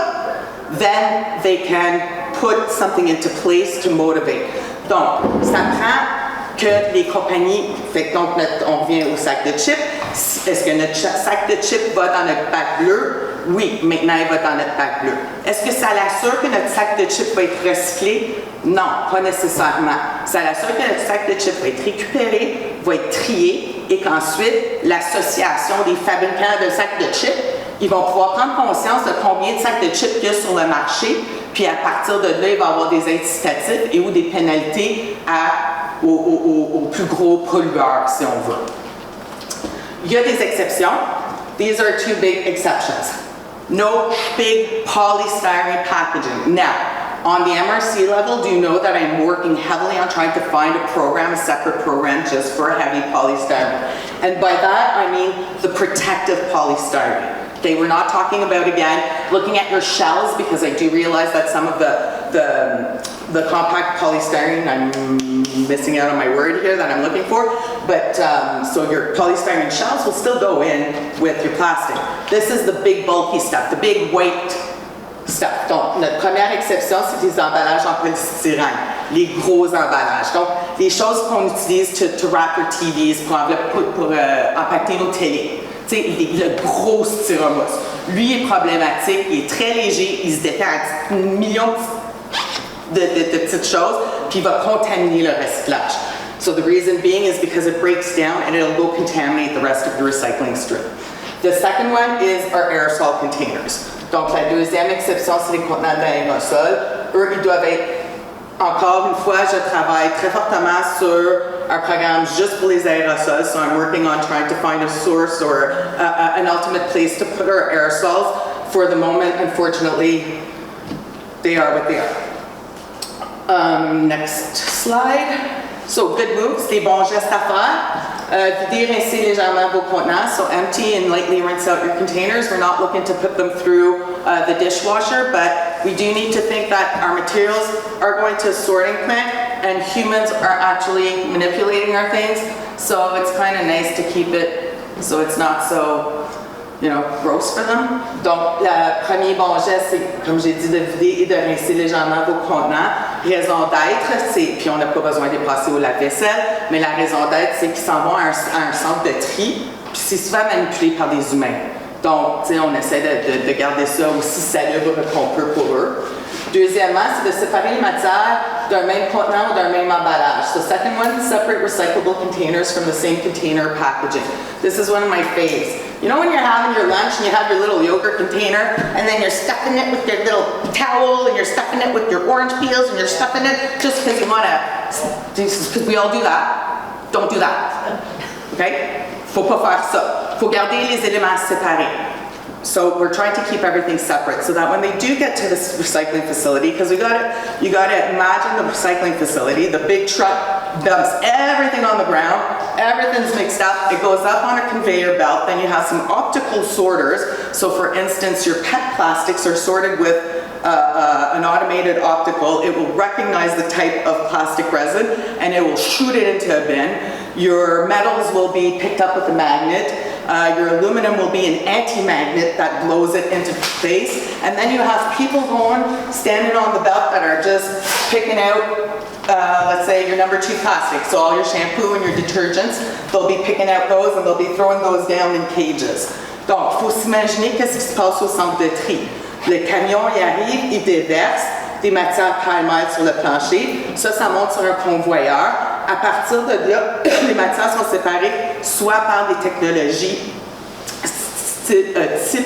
then they can put something into place to motivate. Donc, ça prend que les compagnies, fait que donc on revient au sac de chips. Est-ce que notre sac de chips va dans notre bac bleu? Oui, maintenant il va dans notre bac bleu. Est-ce que ça l'assure que notre sac de chips va être recyclé? Non, pas nécessairement. Ça l'assure que notre sac de chips va être récupéré, va être trié, et qu'ensuite, l'association des fabricants de sacs de chips, ils vont pouvoir prendre conscience de combien de sacs de chips il y a sur le marché, puis à partir de là, il va y avoir des incitatifs et ou des pénalités aux plus gros pollueurs, si on veut. Il y a des exceptions. These are two big exceptions. No big polystyrene packaging. Now, on the MRC level, do you know that I'm working heavily on trying to find a separate program just for heavy polystyrene? And by that, I mean the protective polystyrene. Okay, we're not talking about, again, looking at your shells, because I do realize that some of the compact polystyrene, I'm missing out on my word here that I'm looking for, but so your polystyrene shells will still go in with your plastic. This is the big bulky stuff, the big white stuff. Donc, notre première exception, c'est des emballages en polystyrène, les gros emballages. Donc, les choses qu'on utilise to wrap your TVs, pour empaqueter nos télés. Tu sais, le gros styromousse. Lui est problématique, il est très léger, il se défait à millions de petites choses, puis il va contaminer le recyclage. So the reason being is because it breaks down and it'll go contaminate the rest of your recycling stream. The second one is our aerosol containers. Donc la deuxième exception, c'est les contenants d'aérosol. Eux, ils doivent être, encore une fois, je travaille très fortement sur un programme juste pour les aérosols, so I'm working on trying to find a source or an ultimate place to put our aerosols. For the moment, unfortunately, they are what they are. Next slide. So good moves, des bons gestes à faire. Vider, rincer légèrement vos contenants. So empty and lightly rinse out your containers. We're not looking to put them through the dishwasher, but we do need to think that our materials are going to a sorting plant and humans are actually manipulating our things. So it's kind of nice to keep it so it's not so, gross for them. Donc, le premier bon geste, c'est, comme j'ai dit, de vider et de rincer légèrement vos contenants. Raison d'être, puis on n'a pas besoin de les passer au lave-vaisselle, mais la raison d'être, c'est qu'ils s'en vont à un centre de tri, puis c'est souvent manipulé par des humains. Donc, on essaie de garder ça aussi salubre qu'on peut pour eux. Deuxièmement, c'est de séparer les matières d'un même contenant ou d'un même emballage. So second one, separate recyclable containers from the same container packaging. This is one of my faves. You know when you're having your lunch and you have your little yogurt container and then you're stuffing it with your little towel and you're stuffing it with your orange peels and you're stuffing it just because you want to, because we all do that. Don't do that. Okay? Faut pas faire ça. Faut garder les éléments séparés. So we're trying to keep everything separate so that when they do get to this recycling facility, because you gotta imagine the recycling facility, the big truck dumps everything on the ground, everything's mixed up, it goes up on a conveyor belt, then you have some optical sorters. So for instance, your PET plastics are sorted with an automated optical. It will recognize the type of plastic resin and it will shoot it into a bin. Your metals will be picked up with a magnet. Your aluminum will be an anti-magnet that blows it into place. And then you have people standing on the belt that are just picking out, let's say, your number 2 plastic. So all your shampoo and your detergents, they'll be picking out those and they'll be throwing those down in cages. Donc, il faut s'imaginer qu'est-ce qui se passe au centre de tri. Le camion, il arrive, il déverse des matières pêle-mêle sur le plancher. Ça monte sur un convoyeur. À partir de là, les matières sont séparées soit par des technologies type je sais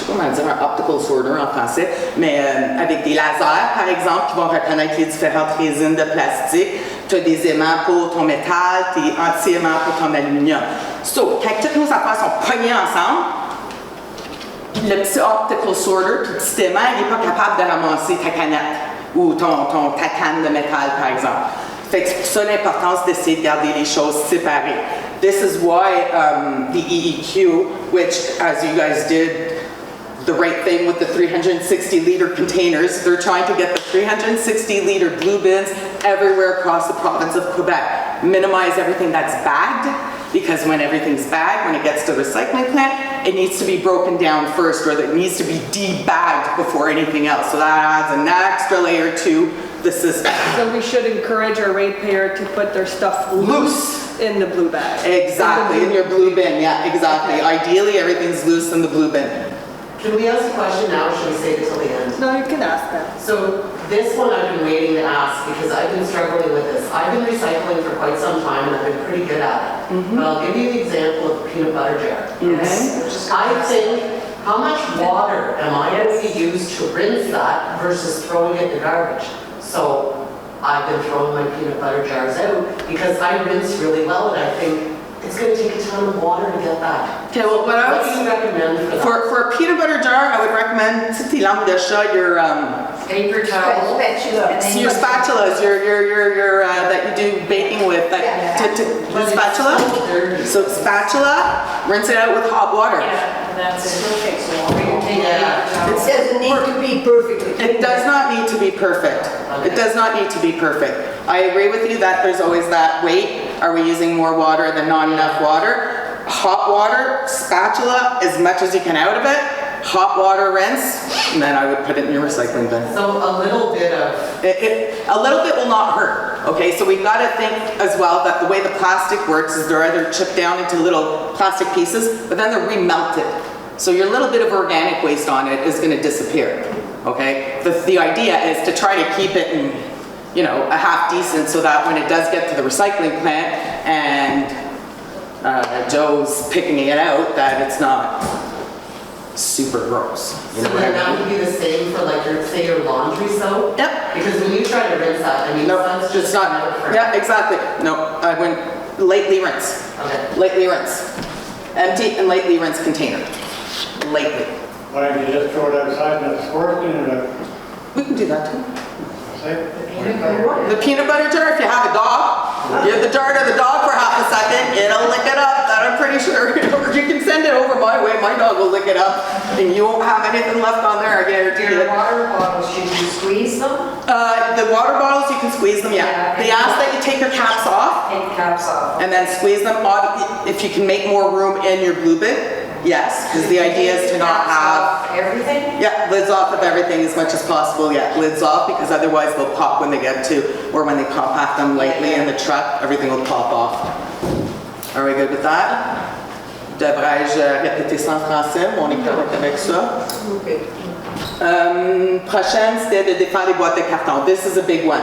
pas comment dire un optical sorter en français, mais avec des lasers par exemple qui vont reconnaître les différentes résines de plastique. Tu as des aimants pour ton métal, tes anti-aimants pour ton aluminium. So, quand toutes nos affaires sont poignées ensemble, le petit optical sorter, le petit aimant, il n'est pas capable de ramasser ta canette ou ta canne de métal, par exemple. Fait que c'est pour ça l'importance d'essayer de garder les choses séparées. This is why the EEQ, which, as you guys did the right thing with the 360-liter containers, they're trying to get the 360-liter blue bins everywhere across the province of Quebec. Minimize everything that's bagged, because when everything's bagged, when it gets to the recycling plant, it needs to be broken down first, or it needs to be debagged before anything else. So that adds an extra layer to the system. So we should encourage our ratepayer to put their stuff loose in the blue bag. Exactly, in your blue bin, yeah, exactly. Ideally, everything's loose in the blue bin. Can we ask a question now, or should we save it till the end? No, you can ask that. So this one I've been waiting to ask because I've been struggling with this. I've been recycling for quite some time and I've been pretty good at it. But I'll give you the example of the peanut butter jar. Okay? I think, how much water am I going to use to rinse that versus throwing it in the garbage? So I've been throwing my peanut butter jars out because I rinse really well and I think it's going to take a ton of water to get that. Okay, well, what do you recommend for that? For a peanut butter jar, I would recommend tes lampes de chat, your paper towel. your spatulas, your that you do baking with, the spatula. So spatula, rinse it out with hot water. Yeah, that's it. Yeah. It doesn't need to be perfectly clean. It does not need to be perfect. It does not need to be perfect. I agree with you that there's always that weight. Are we using more water than not enough water? Hot water, spatula, as much as you can out of it. Hot water rinse, and then I would put it in your recycling bin. So a little bit of... A little bit will not hurt. Okay, so we've got to think as well that the way the plastic works is they're either chipped down into little plastic pieces, but then they're remelted. So your little bit of organic waste on it is going to disappear. Okay, the idea is to try to keep it in, you know, a half decent so that when it does get to the recycling plant and Joe's picking it out, that it's not super gross. So then that would be the same for like your, say your laundry soap? Yep. Because when you try to rinse that, I mean, No, that's it's not. Yeah, exactly. No, I went lightly rinse. Okay. Lightly rinse. Empty and lightly rinse container. Lightly. Why don't you just throw it outside and it's working and We can do that too. say? The peanut butter jar, if you have a dog, give the jar to the dog for half a second, it'll lick it up, that I'm pretty sure. Or you can send it over my way, my dog will lick it up, and you won't have anything left on there, I guarantee Your you. water bottles, should you squeeze them? The water bottles, you can squeeze them, yeah. They ask that you take your caps off, Take caps off. and then squeeze them on, if you can make more room in your blue bin. Yes, because the idea is to not have... Everything? Yeah, lids off of everything as much as possible. Yeah, lids off, because otherwise they'll pop when they get to, or when they pop at them lightly in the truck, everything will pop off. Are we good with that? Devrais-je répéter ça en français? On est correct avec ça? Okay. Prochaine, c'était de défaire les boîtes de carton. This is a big one.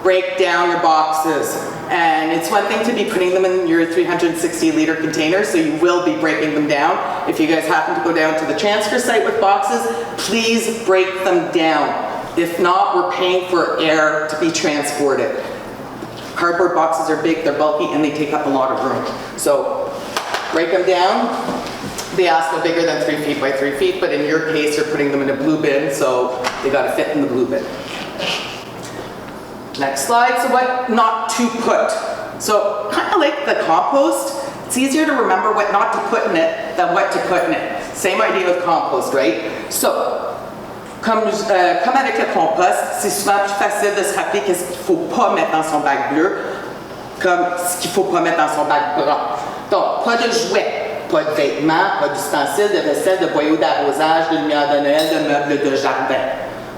Break down your boxes. And it's one thing to be putting them in your 360-liter container, so you will be breaking them down. If you guys happen to go down to the transfer site with boxes, please break them down. If not, we're paying for air to be transported. Cardboard boxes are big, they're bulky, and they take up a lot of room. So break them down. They ask no bigger than 3 feet by 3 feet, but in your case, you're putting them in a blue bin, so they gotta fit in the blue bin. Next slide, so what not to put. So kind of like the compost, it's easier to remember what not to put in it than what to put in it. Same idea with compost, right? So, comme avec le compost, c'est souvent plus facile de se rappeler qu'est-ce qu'il ne faut pas mettre dans son bac bleu, comme ce qu'il ne faut pas mettre dans son bac brun. Donc, pas de jouets, pas de vêtements, pas d'ustensiles, de vaisselle, de boyaux d'arrosage, de lumière de Noël, de meubles de jardin.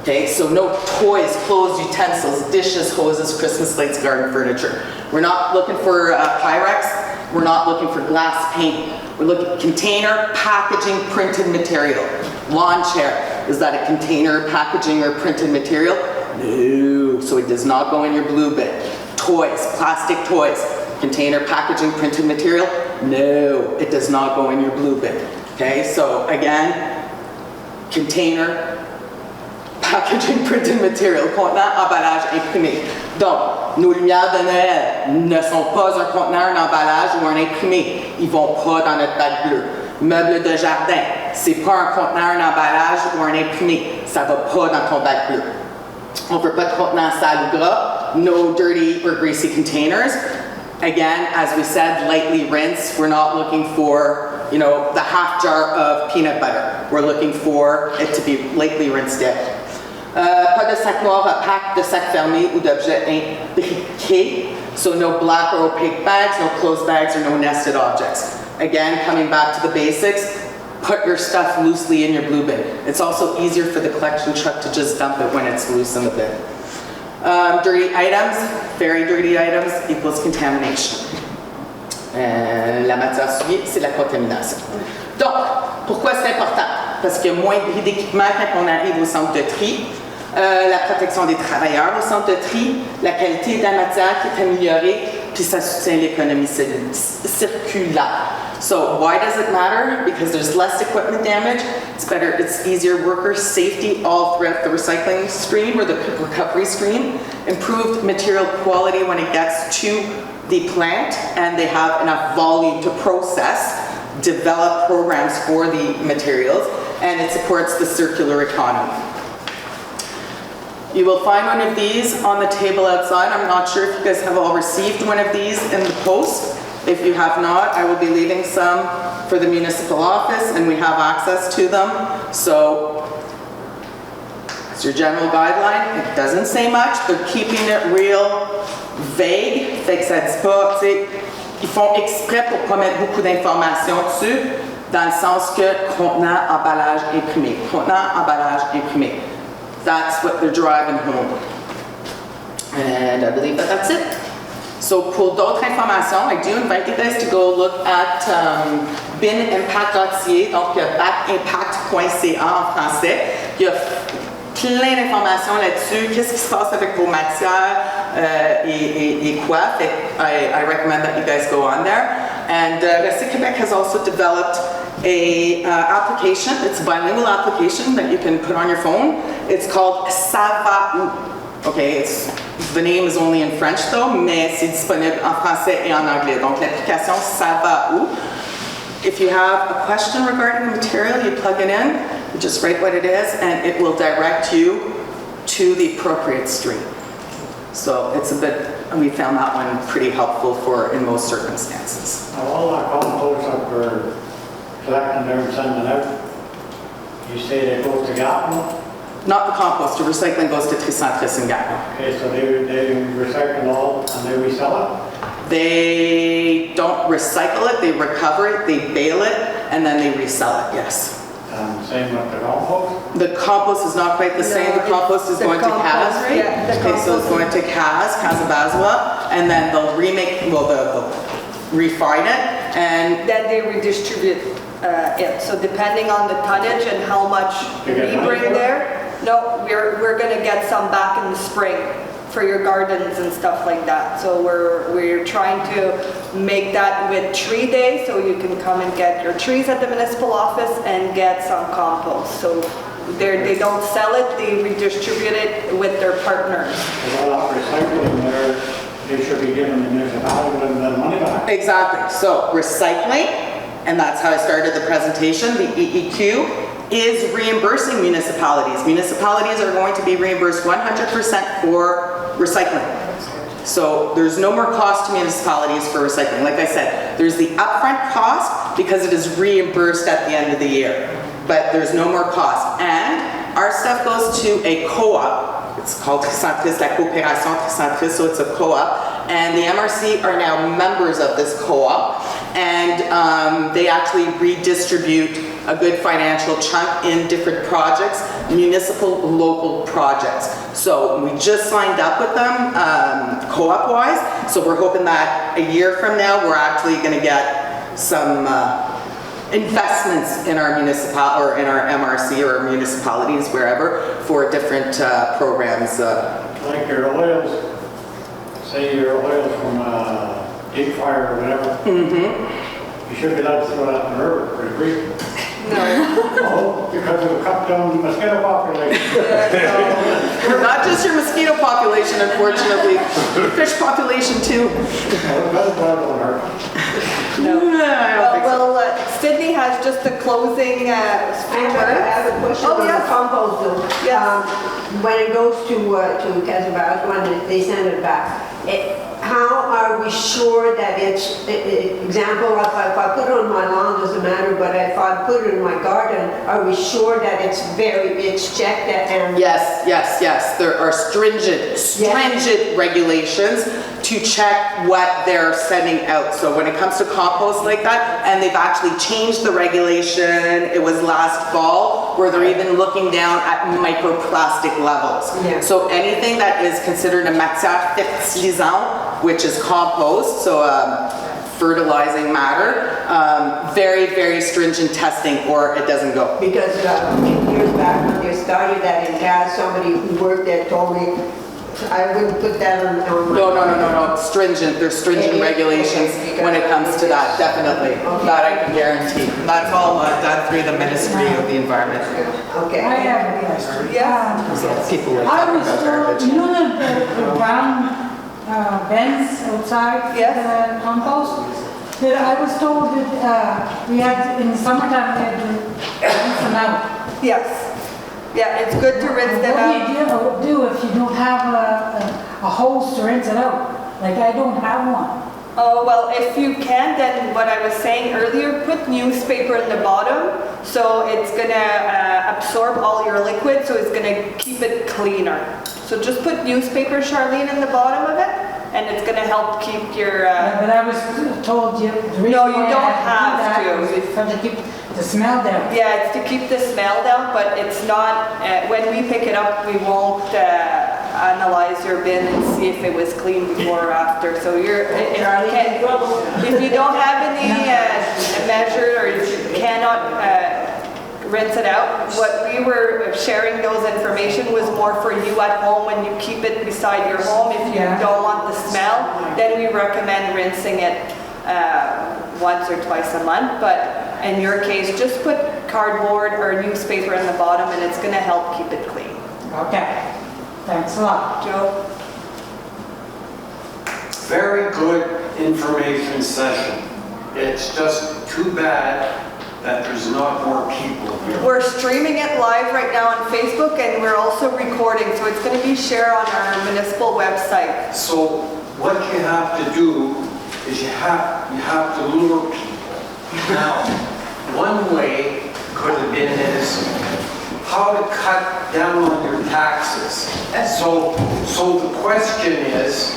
Okay, so no toys, clothes, utensils, dishes, hoses, Christmas lights, garden furniture. We're not looking for Pyrex. We're not looking for glass paint. We're looking at container, packaging, printed material. Lawn chair, is that a container, packaging, or printed material? No, so it does not go in your blue bin. Toys, plastic toys, container, packaging, printed material? No, it does not go in your blue bin. Okay, so again, container, packaging, printed material, contenant, emballage, imprimé. Donc, nos lumières de Noël ne sont pas un contenant, un emballage ou un imprimé. Ils vont pas dans notre bac bleu. Meubles de jardin, c'est pas un contenant, un emballage ou un imprimé. Ça va pas dans ton bac bleu. On veut pas de contenant sale ou gras. No dirty or greasy containers. Again, as we said, lightly rinse. We're not looking for, you know, the half jar of peanut butter. We're looking for it to be lightly rinsed out. Pas de sac noir opaque, de sac fermé ou d'objets imbriqués. So no black or opaque bags, no closed bags, or no nested objects. Again, coming back to the basics, put your stuff loosely in your blue bin. It's also easier for the collection truck to just dump it when it's loose in the bin. Dirty items, very dirty items equals contamination. La matière souillée, c'est la contamination. Donc, pourquoi c'est important? Parce qu'il y a moins de bris d'équipement quand on arrive au centre de tri. La protection des travailleurs au centre de tri, la qualité de la matière qui est améliorée, puis ça soutient l'économie circulaire. So why does it matter? Because there's less equipment damage, it's better, it's easier worker safety all throughout the recycling stream or the recovery stream, improved material quality when it gets to the plant, and they have enough volume to process, develop programs for the materials, and it supports the circular economy. You will find one of these on the table outside. I'm not sure if you guys have all received one of these in the post. If you have not, I will be leaving some for the municipal office, and we have access to them. So it's your general guideline. It doesn't say much. They're keeping it real vague. Fait que ça dit pas, tu sais, ils font exprès pour pas mettre beaucoup d'informations dessus, dans le sens que contenant, emballage, imprimé. Contenant, emballage, imprimé. That's what they're driving home. And I believe that that's it. So pour d'autres informations, I do invite you guys to go look at binimpact.ca, donc il y a bacimpact.ca en français. Il y a plein d'informations là-dessus, qu'est-ce qui se passe avec vos matières et quoi. I recommend that you guys go on there. And Recyc Québec has also developed a application. It's a bilingual application that you can put on your phone. It's called Ça va où. Okay, the name is only in French though, mais c'est disponible en français et en anglais. Donc l'application Ça va où. If you have a question regarding the material, you plug it in, you just write what it is, and it will direct you to the appropriate stream. So it's a bit, we found that one pretty helpful for in most circumstances. Now, all our compost that we're collecting there and sending out, you say they go to Gatineau? Not the compost, the recycling goes to Tricentris and Gatineau. Okay, so they recycle all and they resell it? They don't recycle it, they recover it, they bale it, and then they resell it, yes. Same with the compost? The compost is not quite the same. The compost is going to Cas, right? Yeah, the okay, so it's going to Casabazua, and then they'll remake, well, they'll refine it, and Then they redistribute it. So depending on the tonnage and how much You we get money bring for it? there, no, we're gonna get some back in the spring for your gardens and stuff like that. So we're trying to make that with tree day, so you can come and get your trees at the municipal office and get some compost. So they don't sell it, they redistribute it with their partners. With all that recycling there, they should be giving the municipality the money back. exactly. So recycling, and that's how I started the presentation. The EEQ is reimbursing municipalities. Municipalities are going to be reimbursed 100% for recycling. So there's no more cost to municipalities for recycling. Like I said, there's the upfront cost because it is reimbursed at the end of the year, but there's no more cost. And our stuff goes to a co-op. It's called Tricentrice, la coopération Tricentrice, so it's a co-op. And the MRC are now members of this co-op, and they actually redistribute a good financial chunk in different projects, municipal, local projects. So we just signed up with them co-op wise, so we're hoping that a year from now we're actually going to get some investments in our municipal or in our MRC or municipalities, wherever, for different programs. Like your oils, say your oils from deep fryer or whatever, you should be allowed to throw that in the river pretty briefly. No. Oh, because it'll cut down the mosquito population. Not just your mosquito population, unfortunately, fish population too. Well, that won't hurt. No, I don't think so. Well, Sydney has just a closing I have a question Oh, on yes. the compost though. Yes. When it goes to Casabas, when they send it back, how are we sure that it's, example, if I put it on my lawn, doesn't matter, but if I put it in my garden, are we sure that it's checked and... Yes. There are stringent regulations to check what they're sending out. So when it comes to compost like that, and they've actually changed the regulation, it was last fall, where they're even looking down at microplastic levels. Yeah. So anything that is considered a matière fertilisante, which is compost, so fertilizing matter, very stringent testing, or it doesn't go. Because years back when they started that in Cas, somebody who worked there told me, I wouldn't put that on my... No. Stringent. There's stringent regulations when it comes to that, definitely. That I can guarantee. That's all done through the Ministry of the Environment. Okay. I have a question. Yeah. People like I talking was about told, garbage. you know the brown bins outside Yes. the compost? That I was told that we had, in the summertime, we had to rinse them out. Yes. Yeah, it's good to rinse them out. What do you do if you don't have a hose to rinse it out? Like I don't have one. Oh, well, if you can, then what I was saying earlier, put newspaper in the bottom, so it's gonna absorb all your liquid, so it's gonna keep it cleaner. So just put newspaper, Charlene, in the bottom of it, and it's gonna help keep your... But I was told you. The reason No, you why I don't had have do that to. was for to keep the smell down. Yeah, it's to keep the smell down, but it's not, when we pick it up, we won't analyze your bin and see if it was clean before or after. So if you don't have any measure or you cannot rinse it out, what we were sharing those information was more for you at home when you keep it beside your home. If you don't want the smell, then we recommend rinsing it once or twice a month. But in your case, just put cardboard or newspaper in the bottom and it's going to help keep it clean. Okay. Thanks a lot. Joe? Very good information session. It's just too bad that there's not more people here. We're streaming it live right now on Facebook and we're also recording, so it's going to be shared on our municipal website. So what you have to do is you have to lure people. Now, one way could have been is how to cut down on your taxes. So the question is,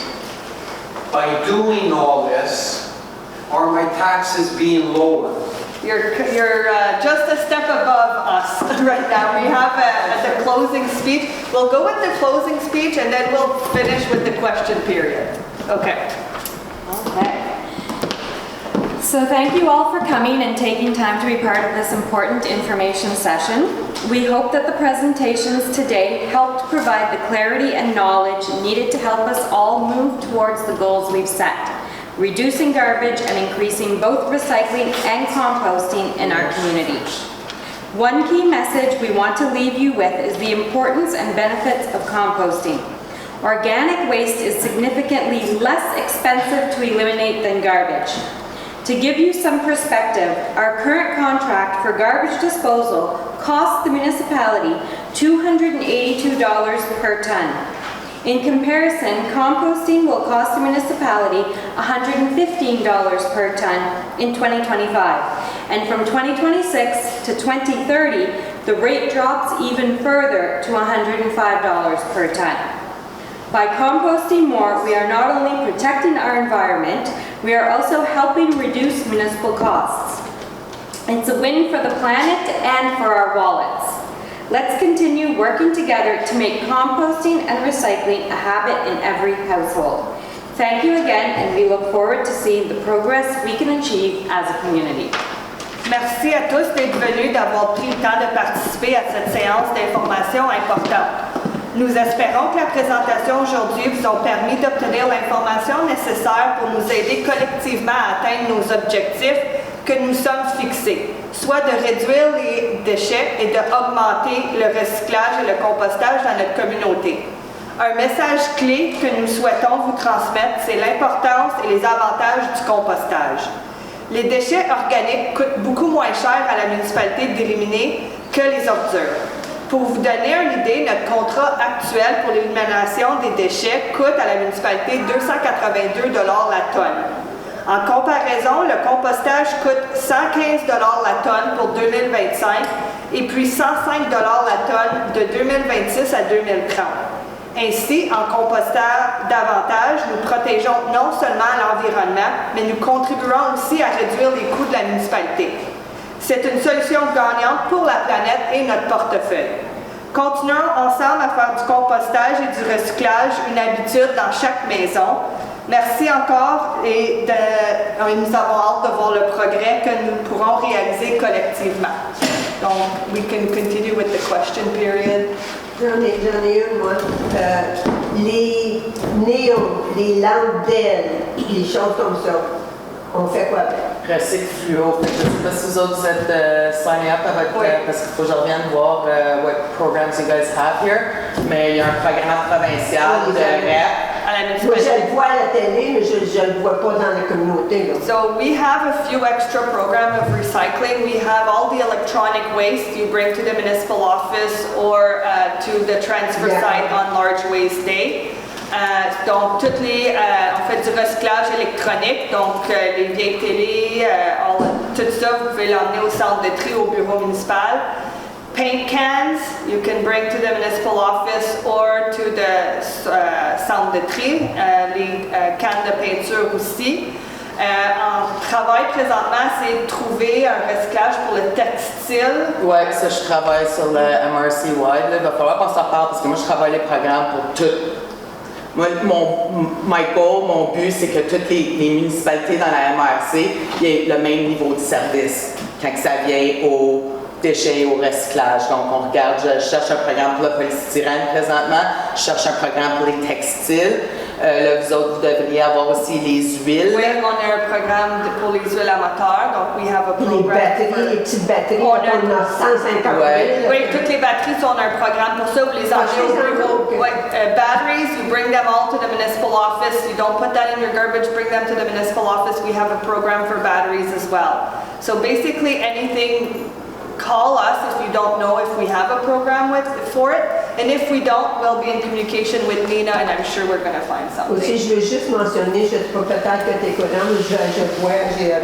by doing all this, are my taxes being lowered? You're just a step above us right now. We have the closing speech. We'll go with the closing speech and then we'll finish with the question period. Okay. So thank you all for coming and taking time to be part of this important information session. We hope that the presentations today helped provide the clarity and knowledge needed to help us all move towards the goals we've set, reducing garbage and increasing both recycling and composting in our community. One key message we want to leave you with is the importance and benefits of composting. Organic waste is significantly less expensive to eliminate than garbage. To give you some perspective, our current contract for garbage disposal costs the municipality $282 per ton. In comparison, composting will cost the municipality $115 per ton in 2025. And from 2026 to 2030, the rate drops even further to $105 per ton. By composting more, we are not only protecting our environment, we are also helping reduce municipal costs. It's a win for the planet and for our wallets. Let's continue working together to make composting and recycling a habit in every household. Thank you again, and we look forward to seeing the progress we can achieve as a community. Merci à tous d'être venus, d'avoir pris le temps de participer à cette séance d'information importante. Nous espérons que la présentation aujourd'hui vous a permis d'obtenir l'information nécessaire pour nous aider collectivement à atteindre nos objectifs que nous sommes fixés, soit de réduire les déchets et d'augmenter le recyclage et le compostage dans notre communauté. Un message clé que nous souhaitons vous transmettre, c'est l'importance et les avantages du compostage. Les déchets organiques coûtent beaucoup moins cher à la municipalité d'éliminer que les ordures. Pour vous donner une idée, notre contrat actuel pour l'élimination des déchets coûte à la municipalité 282 $ la tonne. En comparaison, le compostage coûte 115 $ la tonne pour 2025 et puis 105 $ la tonne de 2026 à 2030. Ainsi, en compostant davantage, nous protégeons non seulement l'environnement, mais nous contribuerons aussi à réduire les coûts de la municipalité. C'est une solution gagnante pour la planète et notre portefeuille. Continuons ensemble à faire du compostage et du recyclage une habitude dans chaque maison. Merci encore et nous avons hâte de voir le progrès que nous pourrons réaliser collectivement. Donc, we can continue with the question period. J'en ai une, moi. Les néons, les lampes d'ailes, les choses comme ça, on fait quoi avec? Recycle fluo. Je ne sais pas si vous autres vous êtes signé up avec, parce qu'il faut que je revienne voir what programs you guys have here, mais il y a un programme provincial de REP. Moi, je le vois à la télé, mais je ne le vois pas dans la communauté. Là. So we have a few extra programs of recycling. We have all the electronic waste you bring to the municipal office or to the transfer site on large waste day. Donc, on fait du recyclage électronique, donc les vieilles télés, tout ça, vous pouvez l'emmener au centre de tri, au bureau municipal. Paint cans, you can bring to the municipal office or to the centre de tri, les cannes de peinture aussi. En travail présentement, c'est de trouver un recyclage pour le textile. Oui, ça, je travaille sur le MRC Wide. Il va falloir qu'on s'en parle parce que moi, je travaille les programmes pour tout. Moi, mon but, c'est que toutes les municipalités dans la MRC aient le même niveau de service quand ça vient aux déchets et au recyclage. Donc, on regarde, je cherche un programme pour le polystyrène présentement, je cherche un programme pour les textiles. Là, vous autres, vous devriez avoir aussi les huiles. Oui, on a un programme pour les huiles à moteur, donc we have a program. Les petites batteries, on a 150 000. Oui, toutes les batteries, on a un programme pour ça, vous les emmenez au bureau. Batteries, you bring them all to the municipal office. You don't put that in your garbage, bring them to the municipal office. We have a program for batteries as well. So basically anything, call us if you don't know if we have a program for it. And if we don't, we'll be in communication with Nina and I'm sure we're going to find something. Aussi, je veux juste mentionner, je ne sais pas, peut-être que tu es content, mais je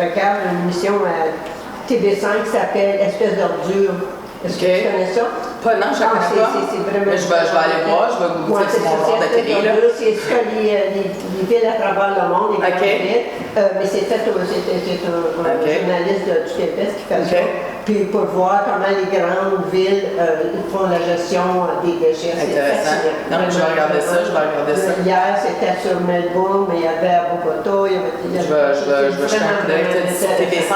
regarde une émission à TV5 qui s'appelle Espèce d'ordure. Est-ce que tu connais ça? Pas, non, je ne connais pas. C'est vraiment... Je vais aller voir, je vais vous dire sur mon genre de télé. C'est ce que les villes à travers le monde, les grandes villes. Mais c'est fait, c'est un journaliste du Québec qui fait ça. Puis pour voir comment les grandes villes font la gestion des déchets. C'est fascinant. Non, je vais regarder ça, Hier, c'était sur Melbourne, mais il y avait à Bogota, il y avait... Je vais jeter un coup d'œil. TV5?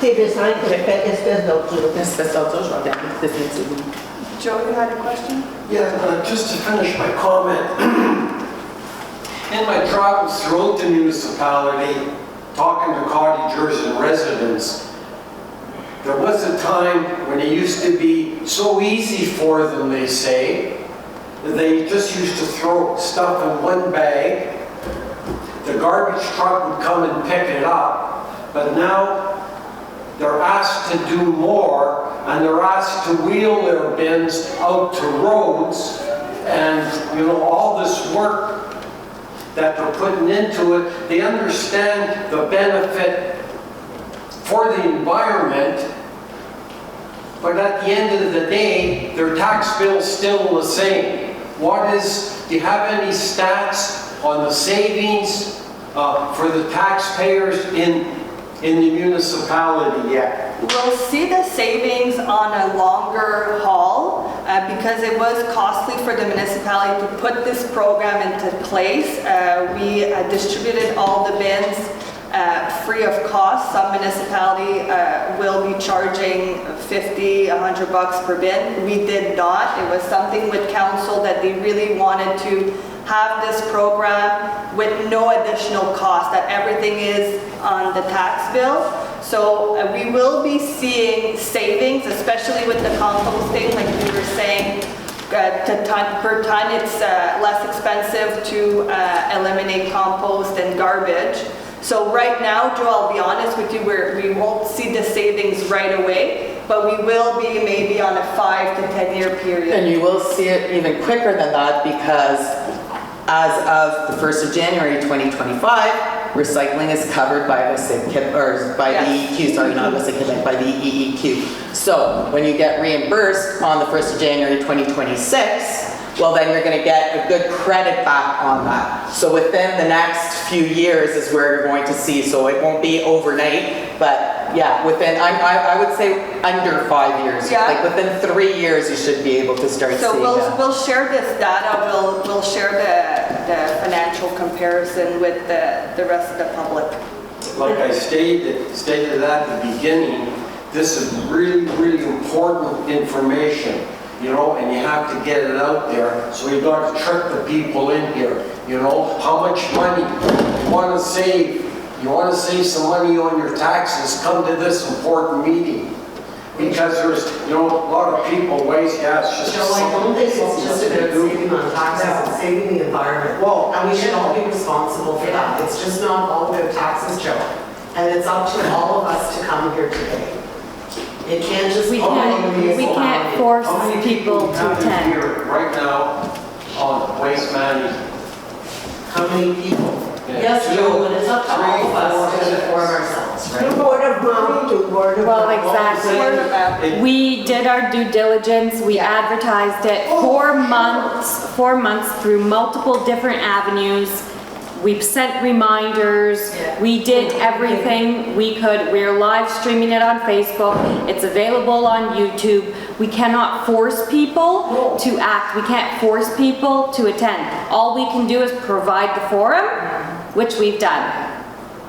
TV5, fait Espèce d'ordure. Espèce d'ordure, je vais regarder définitivement. Joe, you had a question? Yeah, just to finish my comment. In my travels throughout the municipality, talking to cottagers and residents, there was a time when it used to be so easy for them, they say, that they just used to throw stuff in one bag. The garbage truck would come and pick it up, but now they're asked to do more, and they're asked to wheel their bins out to roads, and you know, all this work that they're putting into it. They understand the benefit for the environment, but at the end of the day, their tax bill's still the same. Do you have any stats on the savings for the taxpayers in the municipality yet? We'll see the savings on a longer haul because it was costly for the municipality to put this program into place. We distributed all the bins free of cost. Some municipality will be charging $50, $100 per bin. We did not. It was something with council that they really wanted to have this program with no additional cost, that everything is on the tax bill. So we will be seeing savings, especially with the composting, like we were saying, per ton it's less expensive to eliminate compost and garbage. So right now, Joe, I'll be honest with you, we won't see the savings right away, but we will be maybe on a 5 to 10 year period. And you will see it even quicker than that, because as of the 1st of January 2025, recycling is covered by the EEQ, sorry, not the SICK, by the EEQ. So when you get reimbursed on the 1st of January 2026, well, then you're going to get a good credit back on that. So within the next few years is where you're going to see, so it won't be overnight, but yeah, within, I would say under 5 years. Yeah. Like within 3 years, you should be able to start seeing that. We'll share this data, we'll share the financial comparison with the rest of the public. Like I stated at the beginning, this is really, really important information, you know, and you have to get it out there. So you got to trick the people in here, you know, how much money you want to save. You want to save some money on your taxes, come to this important meeting. Because there's, you know, a lot of people waste gas just. Joe, I don't think it's just about saving on taxes, it's saving the environment. Well, and we should all be responsible for that. It's just not all about taxes, Joe. And it's up to all of us to come here today. It can't just We be can't force how many people to have attend. here right now on waste management? How many people? Yeah. Yes, Joe, but it's up to 3, all of us 4, to 6. inform ourselves, right? Word of mouth to word of Well, mouth. exactly. Word of mouth. We did our due diligence, we advertised it 4 months through multiple different avenues. We've sent reminders, we did everything we could. We're live streaming it on Facebook, it's available on YouTube. We cannot force people to act, we can't force people to attend. All we can do is provide the forum, which we've done.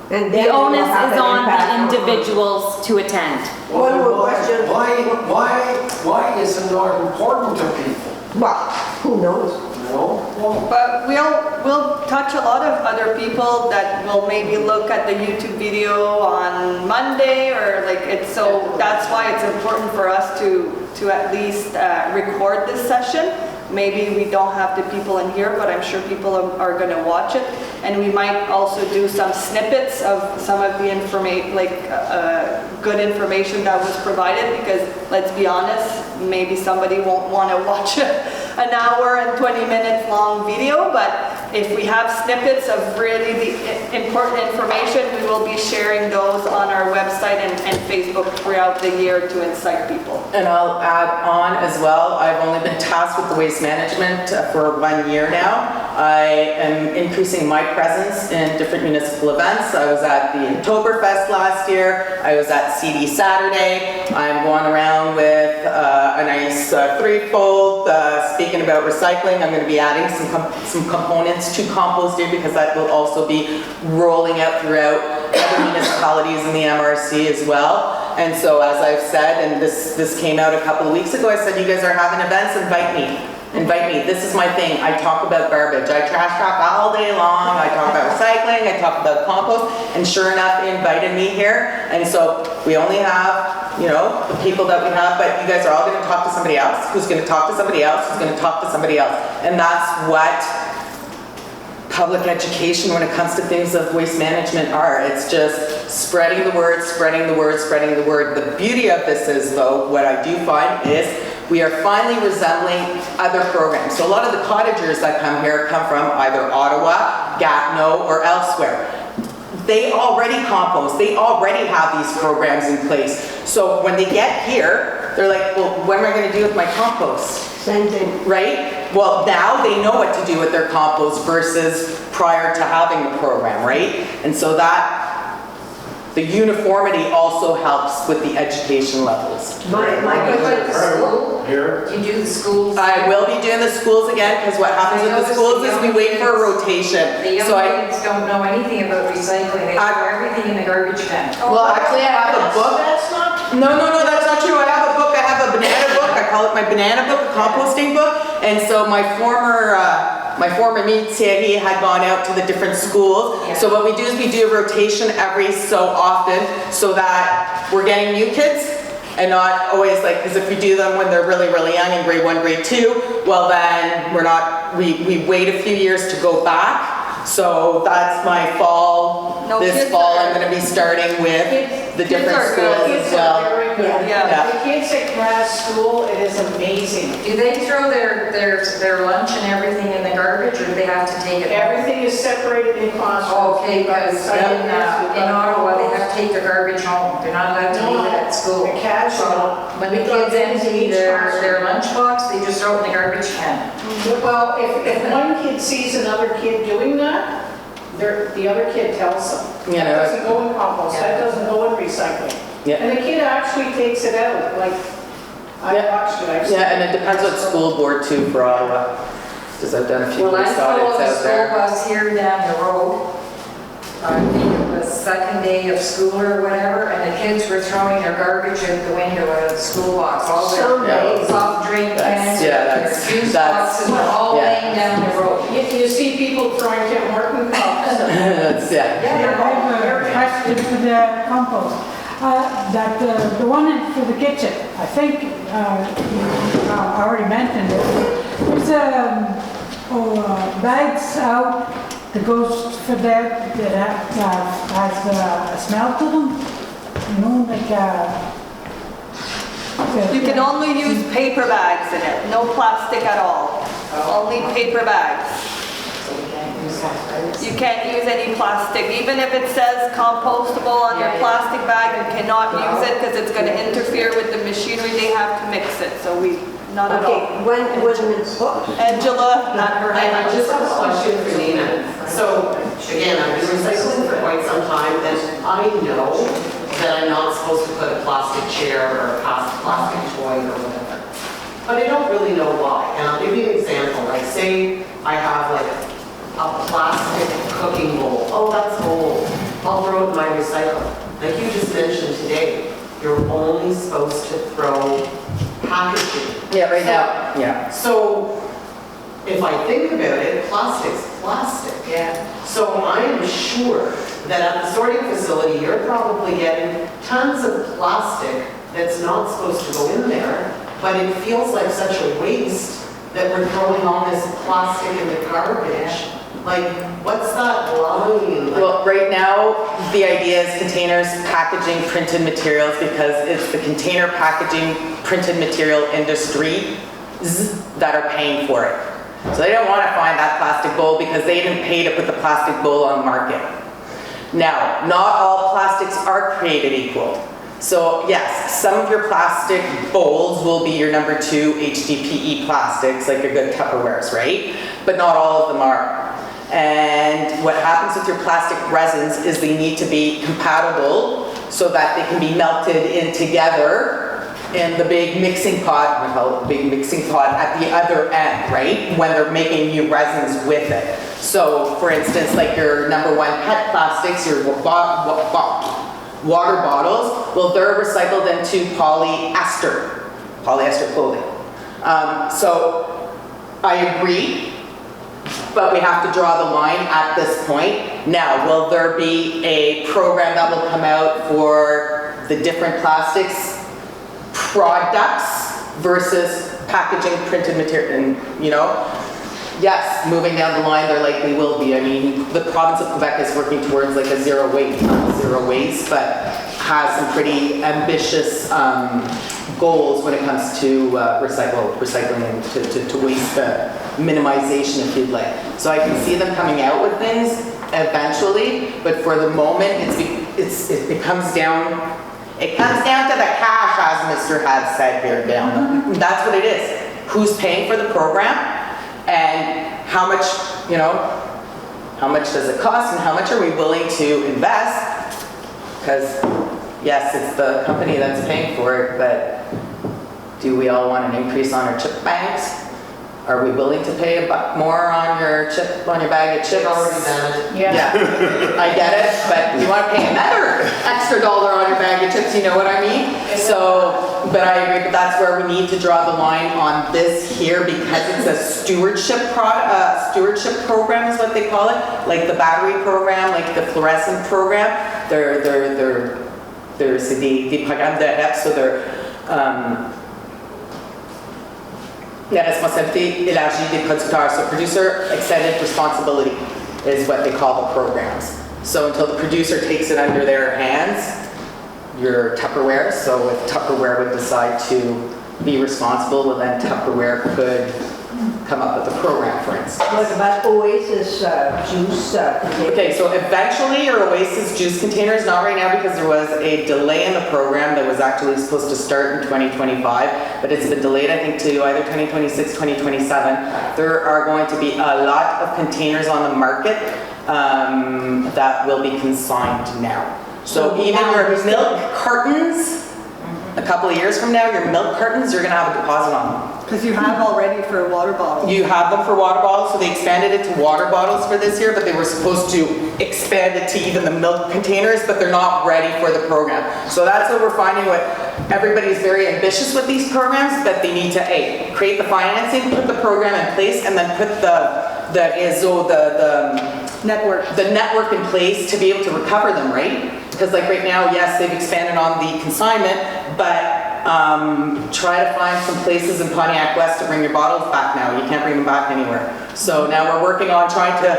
And then The it will onus have is an on impact the individuals to attend. One more question. Why is it not important to people? Well, who knows? You know? But we'll touch a lot of other people that will maybe look at the YouTube video on Monday, or like it's, so that's why it's important for us to at least record this session. Maybe we don't have the people in here, but I'm sure people are going to watch it. And we might also do some snippets of some of the good information that was provided, because let's be honest, maybe somebody won't want to watch an hour and 20 minutes long video, but if we have snippets of really the important information, we will be sharing those on our website and Facebook throughout the year to incite people. And I'll add on as well, I've only been tasked with the waste management for 1 year now. I am increasing my presence in different municipal events. I was at the Oktoberfest last year, I was at CD Saturday, I'm going around with a nice threefold, speaking about recycling. I'm going to be adding some components to composting, because that will also be rolling out throughout other municipalities in the MRC as well. And so, as I've said, and this came out a couple of weeks ago, I said, you guys are having events, invite me. Invite me. This is my thing. I talk about garbage. I trash talk all day long. I talk about recycling. I talk about compost. And sure enough, they invited me here. And so we only have, you know, the people that we have, but you guys are all going to talk to somebody else, who's going to talk to somebody else, who's going to talk to somebody else. And that's what public education when it comes to things of waste management are. It's just spreading the word, spreading the word, spreading the word. The beauty of this is, though, what I do find is we are finally resembling other programs. So a lot of the cottagers that come here come from either Ottawa, Gatineau, or elsewhere. They already compost. They already have these programs in place. So when they get here, they're like, well, what am I going to do with my compost? Same thing. Right? Well, now they know what to do with their compost versus prior to having the program, right? And so that, the uniformity also helps with the education levels. My question Here. Do you do the schools? I will be doing the schools again, because what happens with the schools is we wait for a rotation. The young So kids don't know anything about recycling. They throw everything in the garbage can. well, actually, I have a book. That's not. No, that's not true. I have a book. I have a banana book. I call it my banana book, a composting book. And so my former meets here, he had gone out to the different schools. Yeah. So what we do is we do a rotation every so often so that we're getting new kids and not always like, because if we do them when they're really, really young in grade 1, grade 2, well then we're not, we wait a few years to go back. So that's my fall. No, This kids fall are- I'm going to be starting with the different are schools good. as well. Yeah. The kids at Grass School, it is amazing. Do they throw their lunch and everything in the garbage, or do they have to take it home? Everything is separated in classrooms. Okay, because in Ottawa, they have to take their garbage home. They're not allowed to leave it at school. They're casual. So when the kids empty their lunchbox, they just throw it in the garbage can. Well, if one kid sees another kid doing that, the other kid tells them. You That know, doesn't go in compost, that doesn't go in recycling. Yeah. And the kid actually takes it out, like, I Yeah. watched it, I've seen Yeah, and it depends what school board too for Ottawa, because I've done a few Well, I police followed audits the out school there. bus here down the road. I think it was second day of school or whatever, and the kids were throwing their garbage out the window out of the school box. All Some their days. soft drink cans, their juice boxes were all yeah. laying down the road. You see people throwing Tim Horton cups. That's, yeah. I have a question for the compost. That the one for the kitchen, I think you already mentioned it. There's bags out that goes for that has a smell to them. You know, like You can only use paper bags in it, no plastic at all. Only paper bags. So we can't use that. You can't use any plastic, even if it says compostable on your Yeah, yeah. plastic bag, you cannot use it because it's going to interfere with the machinery they have to mix it, so not at Okay, all. when Angela, not her I hand. just have a question for Nina. So, again, I've been recycling for quite some time, and I know that I'm not supposed to put a plastic chair or a plastic toy or whatever. But I don't really know why, and I'll give you an example. Like, say I have like a plastic cooking bowl. Oh, that's old. I'll throw it in my recycle. Like you just mentioned today, you're only supposed to throw packaging. Yeah, right now, yeah. So, if I think about it, plastic's plastic. Yeah. So I am sure that at the sorting facility, you're probably getting tons of plastic that's not supposed to go in there, but it feels like such a waste that we're throwing all this plastic in the garbage. Like, what's that line? Like, Well, right now, the idea is containers, packaging, printed materials, because it's the container packaging, printed material industry that are paying for it. So they don't want to find that plastic bowl because they didn't pay to put the plastic bowl on the market. Now, not all plastics are created equal. So yes, some of your plastic bowls will be your number 2 HDPE plastics, like your good Tupperwares, right? But not all of them are. And what happens with your plastic resins is they need to be compatible so that they can be melted in together in the big mixing pot, we call it the big mixing pot at the other end, right? When they're making new resins with it. So for instance, like your number 1 PET plastics, your water bottles, well, they're recycled into polyester clothing. So I agree, but we have to draw the line at this point. Now, will there be a program that will come out for the different plastics products versus packaging, printed material, and, you know? Yes, moving down the line, there likely will be. I mean, the province of Quebec is working towards like a zero waste, but has some pretty ambitious goals when it comes to recycling and to waste minimization, if you'd like. So I can see them coming out with things eventually, but for the moment, it comes down to the cash, as Mr. had said here down. That's what it is. Who's paying for the program, and how much does it cost, and how much are we willing to invest? Because yes, it's the company that's paying for it, but do we all want an increase on our chip bags? Are we willing to pay a buck more on your bag of chips? Already done it. Yeah, I get it, but you want to pay another extra dollar on your bag of chips, you know what I mean? So, but I agree, but that's where we need to draw the line on this here, because it's a stewardship program is what they call it, like the battery program, like the fluorescent program. There's des programmes de REP, so they're la responsabilité élargie des producteurs. So producer extended responsibility is what they call the programs. So until the producer takes it under their hands, your Tupperware, so if Tupperware would decide to be responsible, well then Tupperware could come up with a program, for instance. What about Oasis juice containers? Okay, so eventually your Oasis juice containers, not right now because there was a delay in the program that was actually supposed to start in 2025, but it's been delayed I think to either 2026, 2027. There are going to be a lot of containers on the market that will be consigned now. So even your milk cartons, a couple of years from now, your milk cartons, you're gonna have a deposit on them. Because you have already for water bottles. You have them for water bottles, so they expanded it to water bottles for this year, but they were supposed to expand it to even the milk containers, but they're not ready for the program. So that's what we're finding. Everybody's very ambitious with these programs, but they need to create the financing, put the program in place, and then put the network in place to be able to recover them, right? Because like right now, yes, they've expanded on the consignment, but try to find some places in Pontiac West to bring your bottles back now. You can't bring them back anywhere. So now we're working on trying to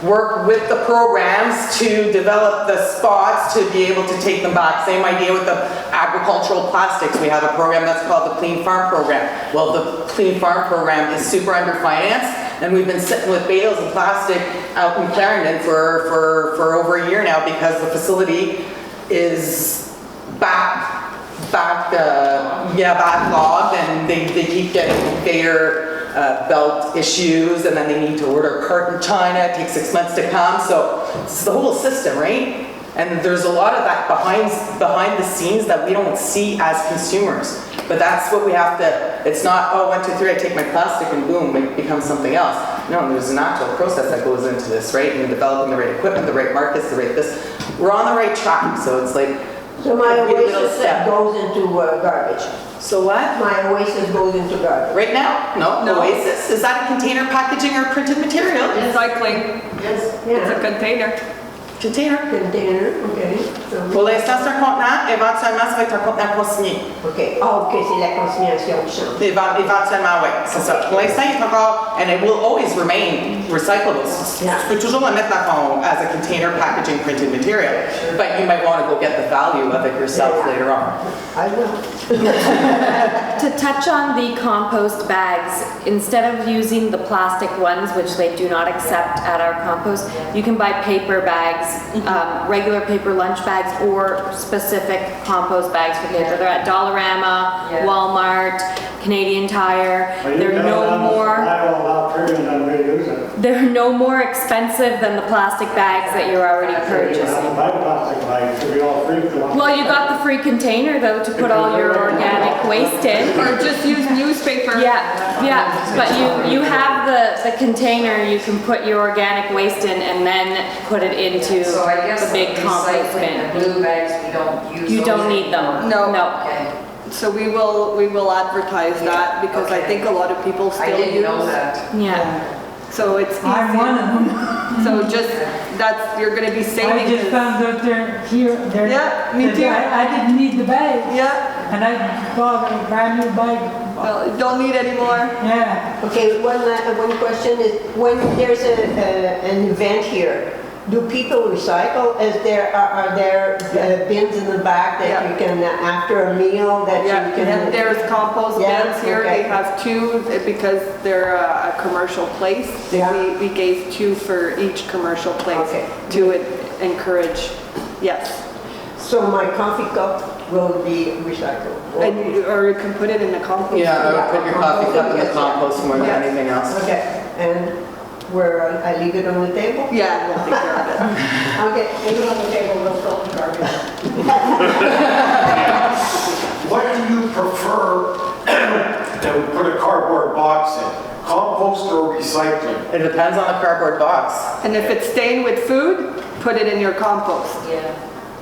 work with the programs to develop the spots to be able to take them back. Same idea with the agricultural plastics. We have a program that's called the Clean Farm Program. Well, the Clean Farm Program is super underfinanced, and we've been sitting with bales of plastic out in Clarendon for over a year now because the facility is backlogged, and they keep getting conveyor belt issues, and then they need to order carton China. It takes 6 months to come. So it's the whole system, right? And there's a lot of that behind the scenes that we don't see as consumers. But that's what we have to, it's not, oh, 1, 2, 3, I take my plastic and boom, it becomes something else. No, there's an actual process that goes into this, right? And developing the right equipment, the right markets, the right this. We're on the right track, so it's like, so my Oasis goes into garbage. so what? My Oasis goes into garbage. Right now? No. Oasis? Is that a container packaging or printed material? Recycling. Yes. It's a container. Container. Container, ok. Pour l'instant, c'est un contenant. Éventuellement, ça va être un contenant consigné. Ok. Ah, ok, c'est la consignation qui change. Éventuellement, oui, c'est ça. Pour l'instant, il est encore, and it will always remain recyclable. Yeah. Tu peux toujours le mettre dans ton, as a container packaging printed material, but you might want to go get the value of it yourself later on. I will. To touch on the compost bags, instead of using the plastic ones, which they do not accept at our compost, you can buy paper bags, regular paper lunch bags, or specific compost bags for paper. They're at Dollarama, Walmart, Canadian Tire. They're no more expensive than the plastic bags that you're already purchasing. Well, you got the free container though to put all your organic waste in. Or just use newspaper. Yeah, but you have the container you can put your organic waste in and then put it into So I guess the big compost recycling, the bin. blue bags, we don't use those. You don't need them. No. Okay. So we will advertise that because I think a lot of people I still didn't use. know that. Yeah. So it's easy. I'm one of them. So just, you're gonna be saving. I just found out they're here. Yeah, me too. I didn't need the bag. Yeah. And I bought a brand new bag Well, don't need any more? Yeah. Okay, one question is, when there's an event here, do people recycle? Are there bins in the back that Yeah. you can, after a meal, that Yeah, you can? and there's compost Yeah, bins here. okay. They have 2 because they're a commercial place. Yeah. We gave 2 for each commercial place Okay. to encourage, yes. So my coffee cup will be recycled? Or you can put it in the compost. Yeah, I would put your coffee cup in the Yes. compost more than Yes. anything else. Okay, and where I leave it on the table? Yeah, we'll take care of it. Okay. Leave it on the table, we'll throw it in the garbage. What do you prefer that we put a cardboard box in? Compost or recycling? It depends on the cardboard box. And if it's stained with food, put it in your compost. Yeah.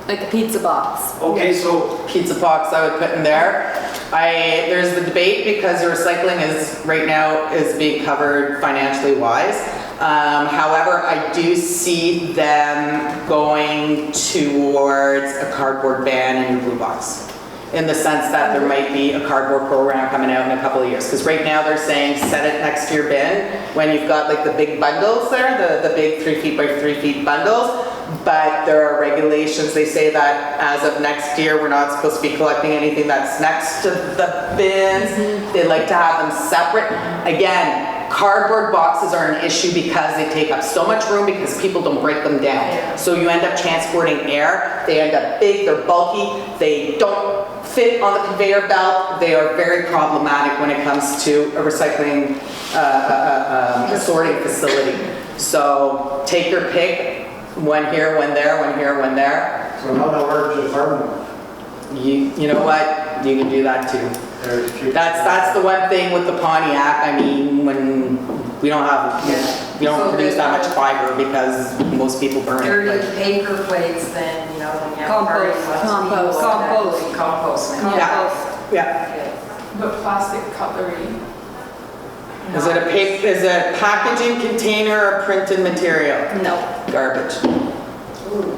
Like a pizza box. Okay, so Pizza box I would put in there. There's the debate because your recycling is, right now, is being covered financially wise. However, I do see them going towards a cardboard ban in your blue box. In the sense that there might be a cardboard program coming out in a couple of years. Because right now they're saying set it next to your bin when you've got like the big bundles there, the big 3 feet by 3 feet bundles. But there are regulations, they say that as of next year, we're not supposed to be collecting anything that's next to the bins. They like to have them separate. Again, cardboard boxes are an issue because they take up so much room because people don't break them down. So you end up transporting air, they end up big, they're bulky, they don't fit on the conveyor belt. They are very problematic when it comes to a recycling, a sorting facility. So take your pick. One here, one there, one here, one there. So in other words, it's thermal. You know what? You can do that too. There's cheap. That's the one thing with the Pontiac. I mean, when we don't produce that much fiber because most people burn it. Dirty but- paper plates, then, you know, when you have parties, lots of Compost. people, Compost. compost. Compost. Yeah. But plastic cutlery. Is it a packaging container or printed material? No. Garbage. Ooh.